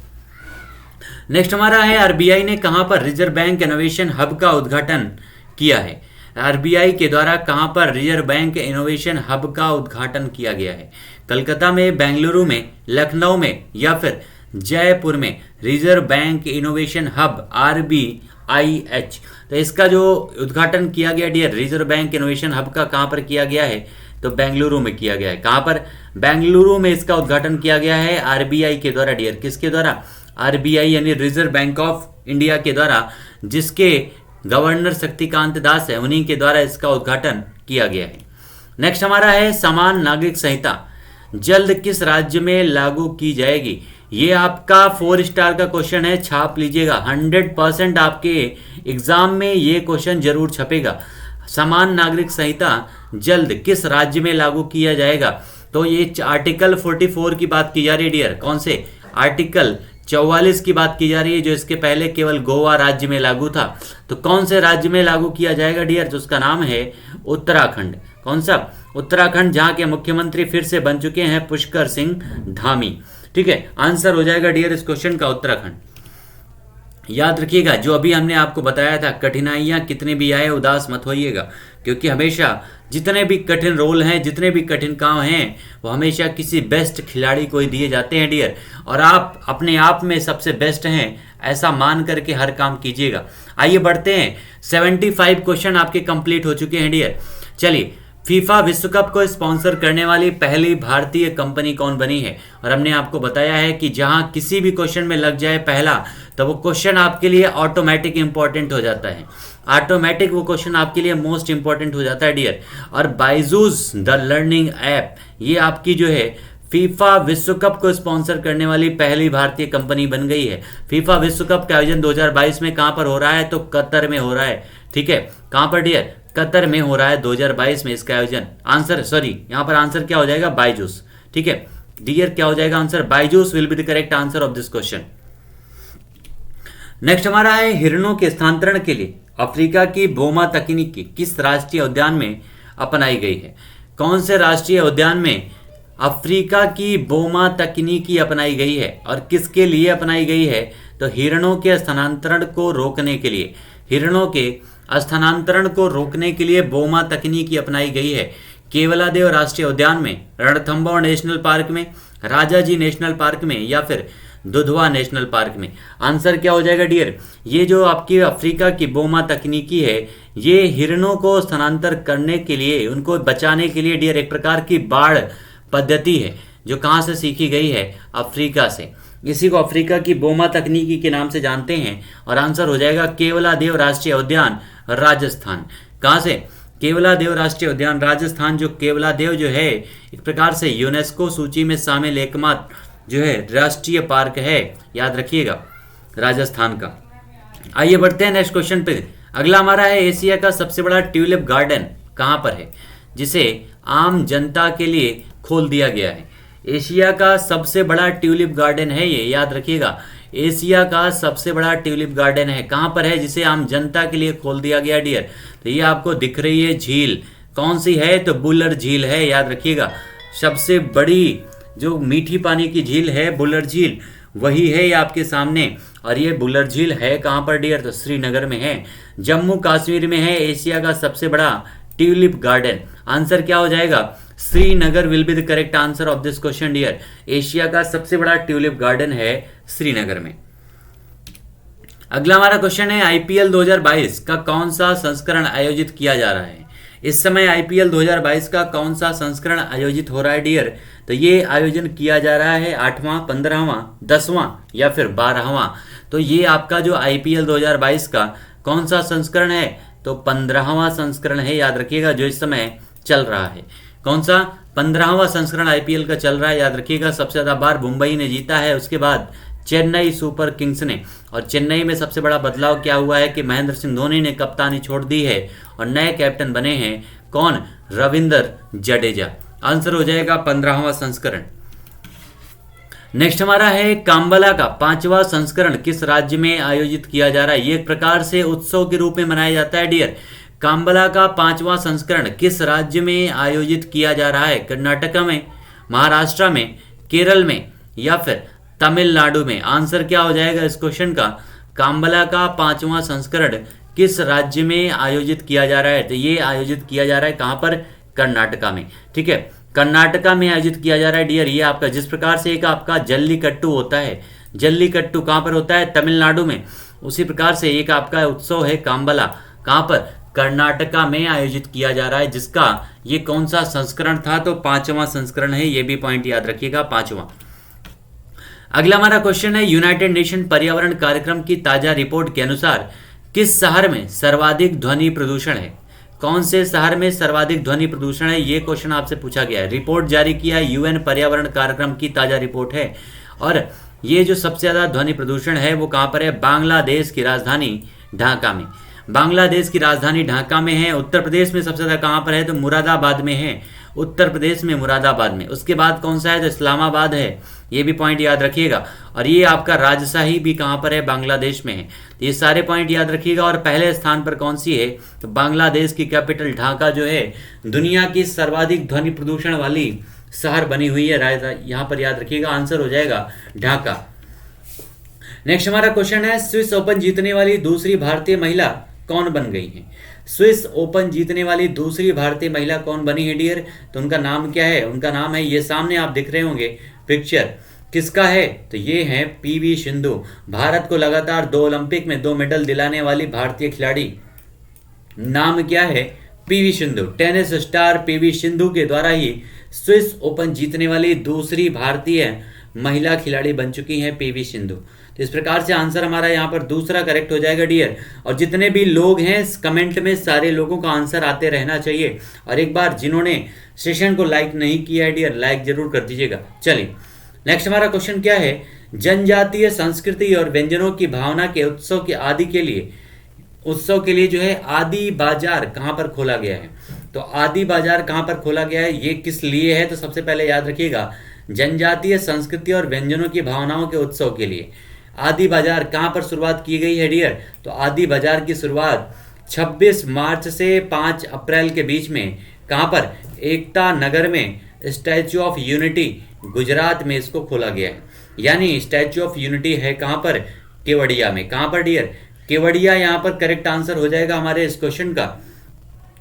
Next हमारा है, आरबीआई ने कहां पर रिजर्व बैंक इनोवेशन हब का उद्घाटन किया है? आरबीआई के द्वारा कहां पर रिजर्व बैंक इनोवेशन हब का उद्घाटन किया गया है? कलकत्ता में, बेंगलुरु में, लखनऊ में या फिर जयपुर में? Reserve bank innovation hub RBIH। तो इसका जो उद्घाटन किया गया dear, reserve bank innovation hub का कहां पर किया गया है? तो बेंगलुरु में किया गया है। कहां पर? बेंगलुरु में इसका उद्घाटन किया गया है आरबीआई के द्वारा डियर। किसके द्वारा? आरबीआई यानी रिजर्व बैंक ऑफ इंडिया के द्वारा, जिसके गवर्नर शक्तिकांत दास है, उन्हीं के द्वारा इसका उद्घाटन किया गया है। नेक्स्ट हमारा है, समान नागरिक संहिता जल्द किस राज्य में लागू की जाएगी? ये आपका 4 स्टार का क्वेश्चन है, छाप लीजिएगा। 100% आपके एग्जाम में ये क्वेश्चन जरूर छपेगा। समान नागरिक संहिता जल्द किस राज्य में लागू किया जाएगा? तो ये आर्टिकल 44 की बात की जा रही है डियर। कौन से? आर्टिकल 44 की बात की जा रही है, जो इसके पहले केवल गोवा राज्य में लागू था। तो कौन से राज्य में लागू किया जाएगा डियर? तो उसका नाम है उत्तराखंड। कौन सा? उत्तराखंड, जहां के मुख्यमंत्री फिर से बन चुके हैं पुष्कर सिंह धामी। ठीक है, आंसर हो जाएगा डियर इस क्वेश्चन का उत्तराखंड। याद रखिएगा, जो अभी हमने आपको बताया था, कठिनाइयां कितने भी आए उदास मत होइएगा, क्योंकि हमेशा जितने भी कठिन रोल हैं, जितने भी कठिन काम हैं, वो हमेशा किसी बेस्ट खिलाड़ी को ही दिए जाते हैं डियर। और आप अपने आप में सबसे बेस्ट हैं, ऐसा मान करके हर काम कीजिएगा। आइए बढ़ते हैं, 75 क्वेश्चन आपके कंप्लीट हो चुके हैं डियर। चलिए, फीफा विश्व कप को स्पॉन्सर करने वाली पहली भारतीय कंपनी कौन बनी है? और हमने आपको बताया है कि जहां किसी भी क्वेश्चन में लग जाए पहला, तो वो क्वेश्चन आपके लिए ऑटोमेटिक इंपॉर्टेंट हो जाता है। ऑटोमेटिक वो क्वेश्चन आपके लिए मोस्ट इंपॉर्टेंट हो जाता है डियर। और बायजूस द लर्निंग ऐप, ये आपकी जो है फीफा विश्व कप को स्पॉन्सर करने वाली पहली भारतीय कंपनी बन गई है। फीफा विश्व कप का आयोजन 2022 में कहां पर हो रहा है? तो कतर में हो रहा है। ठीक है, कहां पर डियर? कतर में हो रहा है 2022 में इसका आयोजन। आंसर यहाँ पर आंसर क्या हो जाएगा? बायजूस। ठीक है डियर, क्या हो जाएगा answer? Byju's will be the correct answer of this question. Next हमारा है, हिरणों के स्थानांतरण के लिए अफ्रीका की बोमा तकनीकी किस राष्ट्रीय उद्यान में अपनाई गई है? कौन से राष्ट्रीय उद्यान में अफ्रीका की बोमा तकनीकी अपनाई गई है और किसके लिए अपनाई गई है? तो हिरणों के स्थानांतरण को रोकने के लिए, हिरणों के स्थानांतरण को रोकने के लिए बोमा तकनीकी अपनाई गई है। केवलादेव राष्ट्रीय उद्यान में, रणथंभौर नेशनल पार्क में, राजाजी नेशनल पार्क में या फिर दुधवा नेशनल पार्क में? आंसर क्या हो जाएगा डियर? ये जो आपकी अफ्रीका की बोमा तकनीकी है, ये हिरणों को स्थानांतर करने के लिए, उनको बचाने के लिए डियर एक प्रकार की बाढ़ पद्धति है जो कहाँ से सीखी गई है? अफ्रीका से। इसी को अफ्रीका की बोमा तकनीकी के नाम से जानते हैं और आंसर हो जाएगा केवलादेव राष्ट्रीय उद्यान, राजस्थान। कहाँ से? केवलादेव राष्ट्रीय उद्यान, राजस्थान। जो केवलादेव जो है एक प्रकार से यूनेस्को सूची में शामिल एकमात्र जो है राष्ट्रीय पार्क है, याद रखिएगा, राजस्थान का। आइए बढ़ते हैं नेक्स्ट क्वेश्चन पे। अगला हमारा है एशिया का सबसे बड़ा ट्यूलिप गार्डन कहाँ पर है, जिसे आम जनता के लिए खोल दिया गया है? एशिया का सबसे बड़ा ट्यूलिप गार्डन है ये, याद रखिएगा। एशिया का सबसे बड़ा ट्यूलिप गार्डन है, कहाँ पर है, जिसे आम जनता के लिए खोल दिया गया डियर? तो ये आपको दिख रही है झील, कौन सी है? तो बुलर झील है, याद रखिएगा। सबसे बड़ी जो मीठी पानी की झील है बुलर झील, वही है ये आपके सामने। और ये बुलर झील है कहाँ पर डियर? तो श्रीनगर में है, जम्मू कश्मीर में है एशिया का सबसे बड़ा ट्यूलिप गार्डन। आंसर क्या हो जाएगा? Srinagar will be the correct answer of this question dear. Asia का सबसे बड़ा ट्यूलिप गार्डन है श्रीनगर में। अगला हमारा क्वेश्चन है आईपीएल 2022 का कौन सा संस्करण आयोजित किया जा रहा है? इस समय आईपीएल 2022 का कौन सा संस्करण आयोजित हो रहा है डियर? तो ये आयोजन किया जा रहा है 8वां, 15वां, 10वां या फिर 12वां। तो ये आपका जो आईपीएल 2022 का कौन सा संस्करण है? तो 15वां संस्करण है, याद रखिएगा, जो इस समय चल रहा है। कौन सा? 15वां संस्करण आईपीएल का चल रहा है, याद रखिएगा। सबसे ज्यादा बार मुंबई ने जीता है, उसके बाद चेन्नई सुपर किंग्स ने। और चेन्नई में सबसे बड़ा बदलाव क्या हुआ है कि महेंद्र सिंह धोनी ने कप्तानी छोड़ दी है और नए कैप्टन बने हैं कौन? रविंदर जडेजा। आंसर हो जाएगा 15वां संस्करण। नेक्स्ट हमारा है काम्बला का 5वां संस्करण किस राज्य में आयोजित किया जा रहा है? ये एक प्रकार से उत्सव के रूप में मनाया जाता है डियर। काम्बला का 5वां संस्करण किस राज्य में आयोजित किया जा रहा है? कर्नाटका में, महाराष्ट्र में, केरल में या फिर तमिलनाडु में? आंसर क्या हो जाएगा इस क्वेश्चन का? काम्बला का 5वां संस्करण किस राज्य में आयोजित किया जा रहा है? तो ये आयोजित किया जा रहा है कहां पर? कर्नाटका में। ठीक है, कर्नाटका में आयोजित किया जा रहा है डियर। ये आपका जिस प्रकार से एक आपका जल्लीकट्टू होता है, जल्लीकट्टू कहां पर होता है? तमिलनाडु में। उसी प्रकार से एक आपका उत्सव है काम्बला, कहां पर? कर्नाटका में आयोजित किया जा रहा है, जिसका ये कौन सा संस्करण था? तो 5वां संस्करण है, ये भी पॉइंट याद रखिएगा, 5वां। अगला हमारा क्वेश्चन है यूनाइटेड नेशन पर्यावरण कार्यक्रम की ताजा रिपोर्ट के अनुसार किस शहर में सर्वाधिक ध्वनि प्रदूषण है? कौन से शहर में सर्वाधिक ध्वनि प्रदूषण है? ये क्वेश्चन आपसे पूछा गया है। रिपोर्ट जारी किया है, यूएन पर्यावरण कार्यक्रम की ताजा रिपोर्ट है। और ये जो सबसे ज्यादा ध्वनि प्रदूषण है वो कहां पर है? बांग्लादेश की राजधानी ढाका में। बांग्लादेश की राजधानी ढाका में है। उत्तर प्रदेश में सबसे ज्यादा कहां पर है? तो मुरादाबाद में है, उत्तर प्रदेश में मुरादाबाद में। उसके बाद कौन सा है? तो इस्लामाबाद है, ये भी पॉइंट याद रखिएगा। और ये आपका राजशाही भी कहां पर है? बांग्लादेश में है। तो ये सारे पॉइंट याद रखिएगा। और पहले स्थान पर कौन सी है? तो बांग्लादेश की कैपिटल ढाका जो है दुनिया की सर्वाधिक ध्वनि प्रदूषण वाली शहर बनी हुई है, यहाँ पर याद रखिएगा। आंसर हो जाएगा ढाका। नेक्स्ट हमारा क्वेश्चन है स्विस ओपन जीतने वाली दूसरी भारतीय महिला कौन बन गई है? स्विस ओपन जीतने वाली दूसरी भारतीय महिला कौन बनी है डियर? तो उनका नाम क्या है? उनका नाम है, ये सामने आप दिख रहे होंगे पिक्चर, किसका है? तो ये है पीवी सिंधु। भारत को लगातार 2 ओलंपिक में 2 मेडल दिलाने वाली भारतीय खिलाड़ी। नाम क्या है? PV Sindhu. Tennis star PV Sindhu के द्वारा ही स्विस ओपन जीतने वाली दूसरी भारतीय महिला खिलाड़ी बन चुकी हैं पीवी सिंधु। तो इस प्रकार से आंसर हमारा यहाँ पर दूसरा करेक्ट हो जाएगा डियर। और जितने भी लोग हैं कमेंट में सारे लोगों का आंसर आते रहना चाहिए। और एक बार जिन्होंने सेशन को लाइक नहीं किया है डियर, लाइक जरूर कर दीजिएगा। चलिए नेक्स्ट हमारा क्वेश्चन क्या है? जनजातीय संस्कृति और व्यंजनों की भावना के उत्सव के उत्सव के लिए जो है आदि बाजार कहाँ पर खोला गया है? तो आदि बाजार कहाँ पर खोला गया है? ये किस लिए है? तो सबसे पहले याद रखिएगा, जनजातीय संस्कृति और व्यंजनों की भावनाओं के उत्सव के लिए आदि बाजार कहाँ पर शुरुआत की गई है डियर? तो आदि बाजार की शुरुआत 26 मार्च से 5 अप्रैल के बीच में कहाँ पर? एकता नगर में स्टैच्यू ऑफ यूनिटी गुजरात में इसको खोला गया है। यानी स्टैच्यू ऑफ यूनिटी है कहाँ पर? केवड़िया में। कहाँ पर डियर? केवड़िया यहाँ पर करेक्ट आंसर हो जाएगा हमारे इस क्वेश्चन का,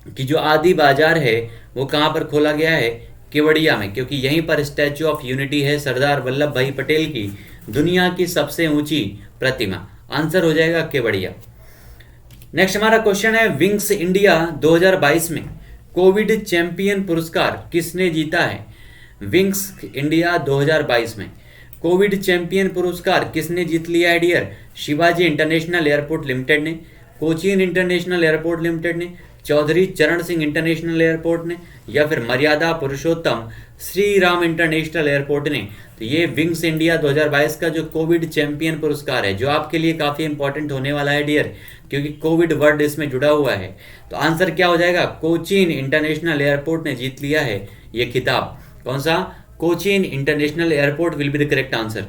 कि जो आदि बाजार है वो कहाँ पर खोला गया है? केवड़िया में, क्योंकि यहीं पर स्टैच्यू ऑफ यूनिटी है सरदार वल्लभ भाई पटेल की, दुनिया की सबसे ऊंची प्रतिमा। आंसर हो जाएगा केवड़िया। नेक्स्ट हमारा क्वेश्चन है, विंग्स इंडिया 2022 में कोविड चैंपियन पुरस्कार किसने जीता है? विंग्स इंडिया 2022 में कोविड चैंपियन पुरस्कार किसने जीत लिया है dear? Shivaji international airport limited ने, कोचीन इंटरनेशनल एयरपोर्ट लिमिटेड ने, चौधरी चरण सिंह इंटरनेशनल एयरपोर्ट ने, या फिर मर्यादा पुरुषोत्तम श्री राम इंटरनेशनल एयरपोर्ट ने। तो ये विंग्स इंडिया 2022 का जो कोविड चैंपियन पुरस्कार है, जो आपके लिए काफ़ी इंपॉर्टेंट होने वाला है डियर, क्योंकि कोविड वर्ड इसमें जुड़ा हुआ है। तो आंसर क्या हो जाएगा? कोचीन इंटरनेशनल एयरपोर्ट ने जीत लिया है ये खिताब। कौन सा? Cochin international airport will be the correct answer.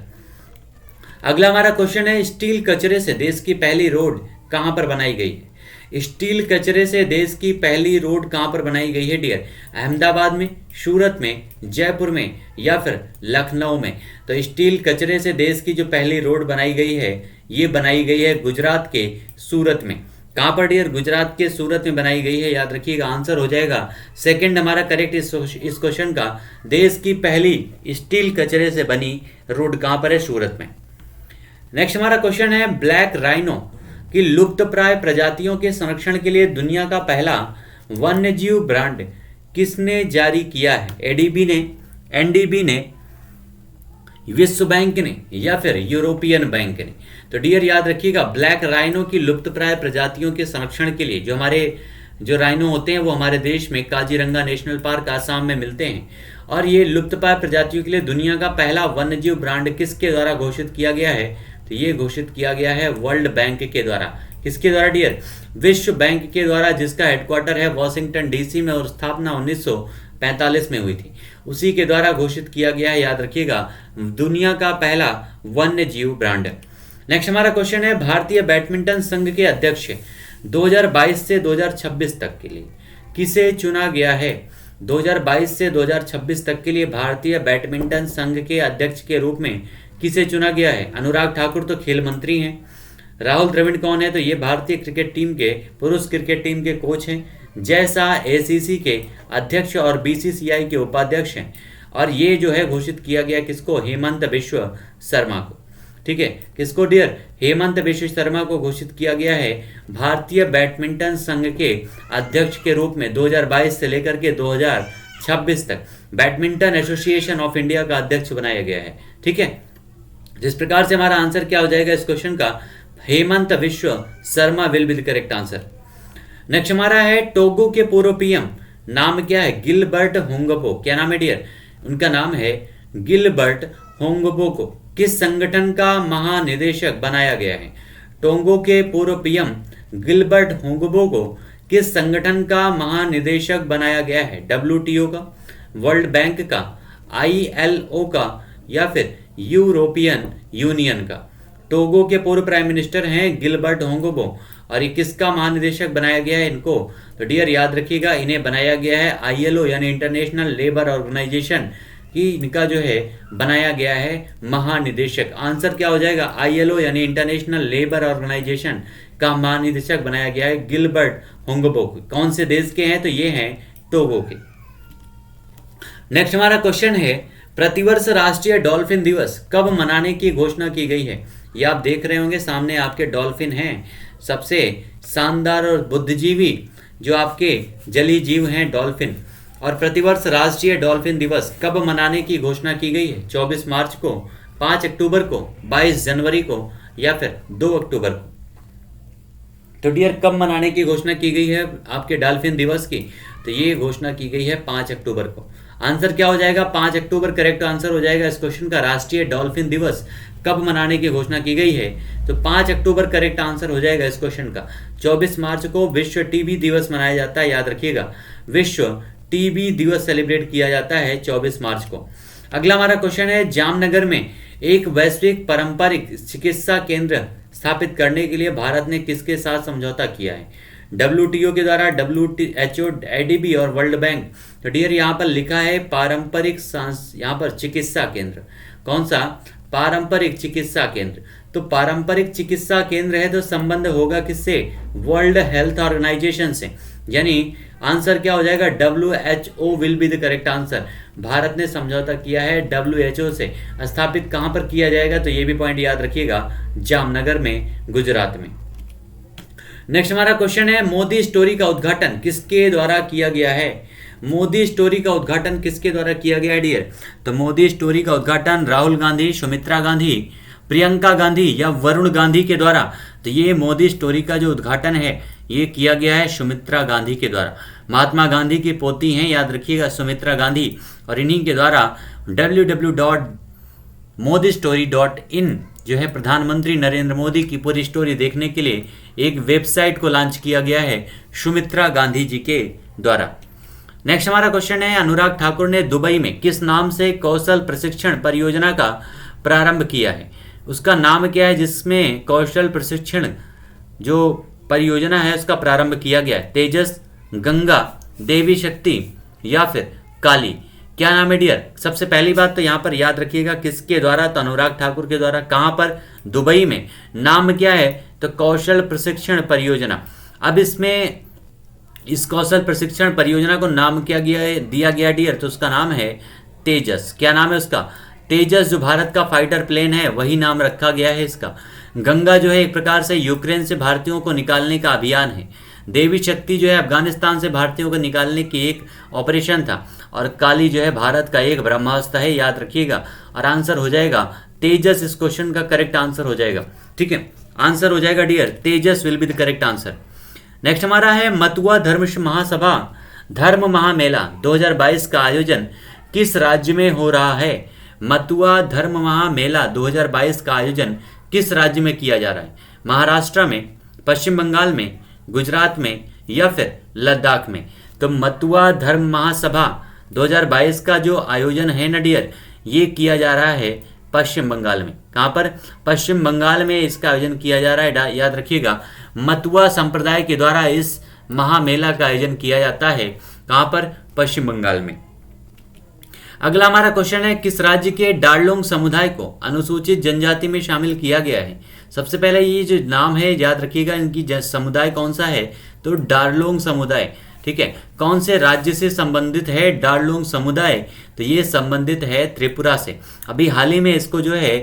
अगला हमारा क्वेश्चन है, स्टील कचरे से देश की पहली रोड कहां पर बनाई गई है? स्टील कचरे से देश की पहली रोड कहां पर बनाई गई है डियर? अहमदाबाद में, सूरत में, जयपुर में, या फिर लखनऊ में? तो स्टील कचरे से देश की जो पहली रोड बनाई गई है, ये बनाई गई है गुजरात के सूरत में। कहां पर डियर? गुजरात के सूरत में बनाई गई है। याद रखिएगा, आंसर हो जाएगा सेकंड हमारा करेक्ट इस क्वेश्चन का। देश की पहली स्टील कचरे से बनी रोड कहां पर है? सूरत में। नेक्स्ट हमारा क्वेश्चन है, ब्लैक राइनो की लुप्तप्राय प्रजातियों के संरक्षण के लिए दुनिया का पहला वन्यजीव ब्रांड किसने जारी किया है? एडीबी ने, एनडीबी ने, विश्व बैंक ने, या फिर यूरोपियन बैंक ने? तो डियर याद रखिएगा, ब्लैक राइनो की लुप्तप्राय प्रजातियों के संरक्षण के लिए, जो हमारे जो राइनो होते हैं वो हमारे देश में काजीरंगा नेशनल पार्क आसाम में मिलते हैं, और ये लुप्तप्राय प्रजातियों के लिए दुनिया का पहला वन्यजीव ब्रांड किसके द्वारा घोषित किया गया है? तो ये घोषित किया गया है वर्ल्ड बैंक के द्वारा। किसके द्वारा डियर? विश्व बैंक के द्वारा, जिसका हेडक्वार्टर है वॉशिंगटन डीसी में और स्थापना 1945 में हुई थी। उसी के द्वारा घोषित किया गया है, याद रखिएगा, दुनिया का पहला वन्य जीव ब्रांड। नेक्स्ट हमारा क्वेश्चन है, भारतीय बैडमिंटन संघ के अध्यक्ष 2022 से 2026 तक के लिए किसे चुना गया है? 2022 से 2026 तक के लिए भारतीय बैडमिंटन संघ के अध्यक्ष के रूप में किसे चुना गया है? अनुराग ठाकुर तो खेल मंत्री हैं। राहुल द्रविड़ कौन है? तो ये भारतीय क्रिकेट टीम के, पुरुष क्रिकेट टीम के कोच हैं। जय शाह एसीसी के अध्यक्ष और बीसीसीआई के उपाध्यक्ष हैं। और ये जो है घोषित किया गया किसको? हेमंत बिश्व शर्मा को। ठीक है, किसको डियर? हेमंत बिश्व शर्मा को घोषित किया गया है भारतीय बैडमिंटन संघ के अध्यक्ष के रूप में 2022 से लेकर के 2026 तक बैडमिंटन एसोसिएशन ऑफ इंडिया का अध्यक्ष बनाया गया है। ठीक है, जिस प्रकार से हमारा आंसर क्या हो जाएगा इस क्वेश्चन का? Hemant Biswa Sharma will be the correct answer. Next हमारा है, टोगो के पूर्व पीएम नाम क्या है? Gilbert Houngbo. क्या नाम है डियर? उनका नाम है गिलबर्ट होंगबो को किस संगठन का महानिदेशक बनाया गया है? टोगो के पूर्व पीएम गिलबर्ट होंगबो को किस संगठन का महानिदेशक बनाया गया है? WTO का, वर्ल्ड बैंक का, ILO का, या फिर यूरोपियन यूनियन का? टोगो के पूर्व प्राइम मिनिस्टर हैं गिलबर्ट होंगबो, और ये किसका महानिदेशक बनाया गया है इनको? तो डियर याद रखिएगा, इन्हें बनाया गया है ILO यानी इंटरनेशनल लेबर ऑर्गेनाइजेशन की, इनका जो है बनाया गया है महानिदेशक। आंसर क्या हो जाएगा? ILO यानी इंटरनेशनल लेबर ऑर्गेनाइजेशन का महानिदेशक बनाया गया है गिलबर्ट होंगबो। कौन से देश के हैं? तो ये हैं टोगो के। नेक्स्ट हमारा क्वेश्चन है, प्रतिवर्ष राष्ट्रीय डॉल्फिन दिवस कब मनाने की घोषणा की गई है? ये आप देख रहे होंगे सामने आपके डॉल्फिन हैं, सबसे शानदार और बुद्धिजीवी जो आपके जलीय जीव हैं डॉल्फिन। और प्रतिवर्ष राष्ट्रीय डॉल्फिन दिवस कब मनाने की घोषणा की गई है? 24 मार्च को, 5 अक्टूबर को, 22 जनवरी को, या फिर 2 अक्टूबर को? तो डियर कब मनाने की घोषणा की गई है आपके डॉल्फिन दिवस की? तो ये घोषणा की गई है 5 अक्टूबर को। आंसर क्या हो जाएगा? 5 अक्टूबर करेक्ट आंसर हो जाएगा इस क्वेश्चन का। राष्ट्रीय डॉल्फिन दिवस कब मनाने की घोषणा की गई है? तो 5 अक्टूबर करेक्ट आंसर हो जाएगा इस क्वेश्चन का। 24 मार्च को विश्व टीबी दिवस मनाया जाता है, याद रखिएगा, विश्व टीबी दिवस सेलिब्रेट किया जाता है 24 मार्च को। अगला हमारा क्वेश्चन है, जामनगर में एक वैश्विक पारंपरिक चिकित्सा केंद्र स्थापित करने के लिए भारत ने किसके साथ समझौता किया है? WTO के द्वारा, WHO, ADB और वर्ल्ड बैंक। तो डियर यहाँ पर लिखा है पारंपरिक यहाँ पर चिकित्सा केंद्र। कौन सा? पारंपरिक चिकित्सा केंद्र। तो पारंपरिक चिकित्सा केंद्र है तो संबंध होगा किससे? वर्ल्ड हेल्थ ऑर्गेनाइजेशन से। यानी आंसर क्या हो जाएगा? WHO will be the correct answer. Bharat ने समझौता किया है WHO से। स्थापित कहां पर किया जाएगा? तो ये भी पॉइंट याद रखिएगा, जामनगर में, गुजरात में। नेक्स्ट हमारा क्वेश्चन है, मोदी स्टोरी का उद्घाटन किसके द्वारा किया गया है? मोदी स्टोरी का उद्घाटन किसके द्वारा किया गया है डियर? तो मोदी स्टोरी का उद्घाटन राहुल गांधी, सुमित्रा गांधी, प्रियंका गांधी या वरुण गांधी के द्वारा। तो ये मोदी स्टोरी का जो उद्घाटन है ये किया गया है सुमित्रा गांधी के द्वारा। महात्मा गांधी की पोती हैं, याद रखिएगा, सुमित्रा गांधी। और इन्हीं के द्वारा www.modistory.in जो है प्रधानमंत्री नरेंद्र मोदी की पूरी स्टोरी देखने के लिए एक वेबसाइट को लॉन्च किया गया है सुमित्रा गांधी जी के द्वारा। नेक्स्ट हमारा क्वेश्चन है, अनुराग ठाकुर ने दुबई में किस नाम से कौशल प्रशिक्षण परियोजना का प्रारंभ किया है? उसका नाम क्या है जिसमें कौशल प्रशिक्षण जो परियोजना है उसका प्रारंभ किया गया है? तेजस, गंगा, देवी शक्ति या फिर काली? क्या नाम है डियर? सबसे पहली बात तो यहाँ पर याद रखिएगा किसके द्वारा? तो अनुराग ठाकुर के द्वारा। कहाँ पर? दुबई में। नाम क्या है? तो कौशल प्रशिक्षण परियोजना। अब इसमें इस कौशल प्रशिक्षण परियोजना को नाम क्या दिया गया डियर? तो उसका नाम है तेजस। क्या नाम है उसका? तेजस। जो भारत का फाइटर प्लेन है वही नाम रखा गया है इसका। गंगा जो है एक प्रकार से यूक्रेन से भारतीयों को निकालने का अभियान है। देवी शक्ति जो है अफगानिस्तान से भारतीयों को निकालने की एक ऑपरेशन था। और काली जो है भारत का एक ब्रह्मास्त्र है, याद रखिएगा। और आंसर हो जाएगा तेजस। इस क्वेश्चन का करेक्ट आंसर हो जाएगा। ठीक है, आंसर हो जाएगा dear, Tejas will be the correct answer. Next हमारा है, मथुआ धर्म महासभा धर्म महामेला 2022 का आयोजन किस राज्य में हो रहा है? मथुआ धर्म महामेला 2022 का आयोजन किस राज्य में किया जा रहा है? महाराष्ट्र में, पश्चिम बंगाल में, गुजरात में या फिर लद्दाख में? तो मथुआ धर्म महासभा 2022 का जो आयोजन है ना डियर, ये किया जा रहा है पश्चिम बंगाल में। कहाँ पर? पश्चिम बंगाल में इसका आयोजन किया जा रहा है। याद रखिएगा, मथुआ संप्रदाय के द्वारा इस महामेला का आयोजन किया जाता है। कहाँ पर? पश्चिम बंगाल में। अगला हमारा क्वेश्चन है, किस राज्य के डार्लोंग समुदाय को अनुसूचित जनजाति में शामिल किया गया है? सबसे पहले ये जो नाम है याद रखिएगा, इनकी समुदाय कौन सा है? तो डार्लोंग समुदाय। ठीक है, कौन से राज्य से संबंधित है डार्लोंग समुदाय? तो ये संबंधित है त्रिपुरा से। अभी हाल ही में इसको जो है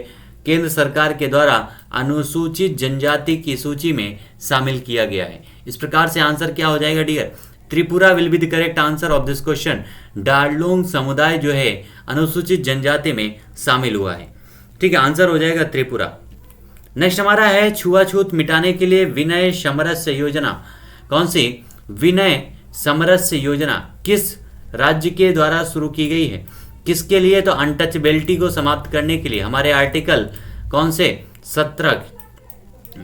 केंद्र सरकार के द्वारा अनुसूचित जनजाति की सूची में शामिल किया गया है। इस प्रकार से आंसर क्या हो जाएगा dear? Tripura will be the correct answer of this question. Darlong समुदाय जो है अनुसूचित जनजाति में शामिल हुआ है। ठीक है, आंसर हो जाएगा त्रिपुरा। नेक्स्ट हमारा है, छुआछूत मिटाने के लिए विनय समरस्य योजना। कौन सी? विनय समरस्य योजना किस राज्य के द्वारा शुरू की गई है? किसके लिए? तो अनटचेबिलिटी को समाप्त करने के लिए। हमारे आर्टिकल कौन से? 17।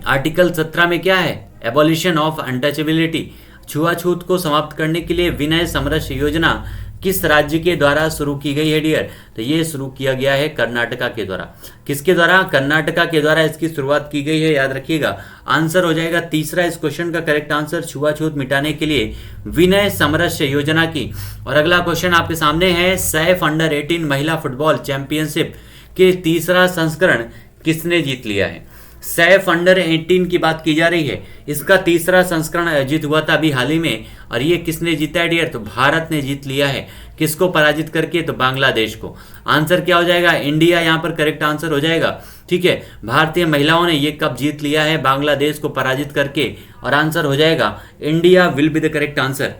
आर्टिकल 17 में क्या है? Abolition of untouchability. छुआछूत को समाप्त करने के लिए विनय समरस्य योजना किस राज्य के द्वारा शुरू की गई है डियर? तो ये शुरू किया गया है कर्नाटका के द्वारा। किसके द्वारा? कर्नाटका के द्वारा इसकी शुरुआत की गई है, याद रखिएगा। आंसर हो जाएगा तीसरा इस क्वेश्चन का करेक्ट आंसर, छुआछूत मिटाने के लिए विनय समरस्य योजना की। और अगला क्वेश्चन आपके सामने है, सैफ अंडर 18 महिला फुटबॉल चैंपियनशिप के तीसरा संस्करण किसने जीत लिया है? सैफ अंडर 18 की बात की जा रही है। इसका तीसरा संस्करण आयोजित हुआ था अभी हाल ही में। और ये किसने जीता है डियर? तो भारत ने जीत लिया है। किसको पराजित करके? तो बांग्लादेश को। आंसर क्या हो जाएगा? इंडिया यहाँ पर करेक्ट आंसर हो जाएगा। ठीक है, भारतीय महिलाओं ने ये कप जीत लिया है बांग्लादेश को पराजित करके। और आंसर हो जाएगा India will be the correct answer.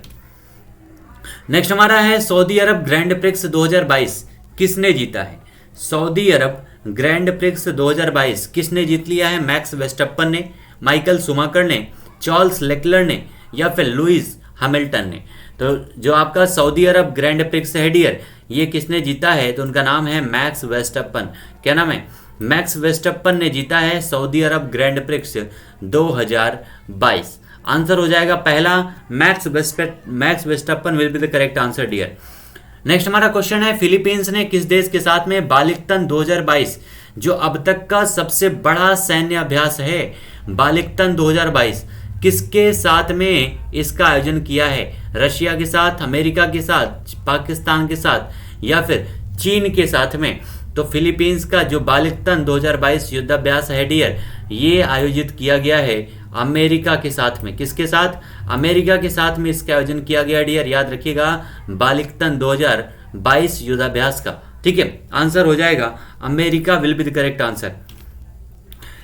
Next हमारा है, सऊदी अरब ग्रैंड प्रिक्स 2022 किसने जीता है? सऊदी अरब ग्रैंड प्रिक्स 2022 किसने जीत लिया है? मैक्स वेस्टप्पन ने, माइकल शुमाकर ने, चार्ल्स लेक्लर ने या फिर लुइस हैमिल्टन ने? तो जो आपका सऊदी अरब ग्रैंड प्रिक्स है डियर, ये किसने जीता है? तो उनका नाम है मैक्स वेस्टप्पन। क्या नाम है? मैक्स वेस्टप्पन ने जीता है Saudi Arab Grand Prix 2022। Answer हो जाएगा पहला, Max Verstappen will be the correct answer dear. Next हमारा क्वेश्चन है, फिलीपींस ने किस देश के साथ में बालिकतन 2022 जो अब तक का सबसे बड़ा सैन्य अभ्यास है? बालिकतन 2022 किसके साथ में इसका आयोजन किया है? रशिया के साथ, अमेरिका के साथ, पाकिस्तान के साथ या फिर चीन के साथ में? तो फिलीपींस का जो बालिकतन 2022 युद्धाभ्यास है डियर, ये आयोजित किया गया है अमेरिका के साथ में। किसके साथ? अमेरिका के साथ में इसका आयोजन किया गया डियर, याद रखिएगा, बालिकतन 2022 युद्धाभ्यास का। ठीक है, आंसर हो जाएगा America will be the correct answer.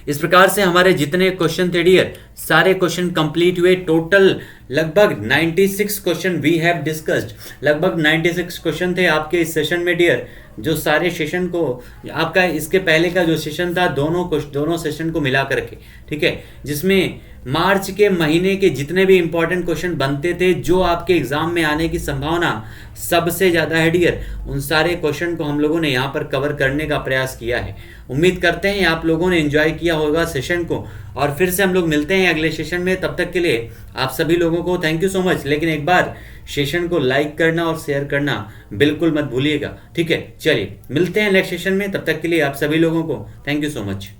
इस प्रकार से हमारे जितने क्वेश्चन थे डियर, सारे क्वेश्चन कंप्लीट हुए। टोटल लगभग 96 क्वेश्चन वी हैव डिस्कस्ड। लगभग 96 क्वेश्चन थे आपके इस सेशन में डियर, जो सारे सेशन को आपका इसके पहले का जो सेशन था दोनों सेशन को मिला करके, ठीक है, जिसमें मार्च के महीने के जितने भी इंपॉर्टेंट क्वेश्चन बनते थे, जो आपके एग्जाम में आने की संभावना सबसे ज़्यादा है डियर, उन सारे क्वेश्चन को हम लोगों ने यहाँ पर कवर करने का प्रयास किया है। उम्मीद करते हैं आप लोगों ने एंजॉय किया होगा सेशन को, और फिर से हम लोग मिलते हैं अगले सेशन में। तब तक के लिए आप सभी लोगों को थैंक यू सो मच। लेकिन एक बार सेशन को लाइक करना और शेयर करना बिल्कुल मत भूलिएगा, ठीक है। चलिए मिलते हैं नेक्स्ट सेशन में, तब तक के लिए आप सभी लोगों को थैंक यू सो मच।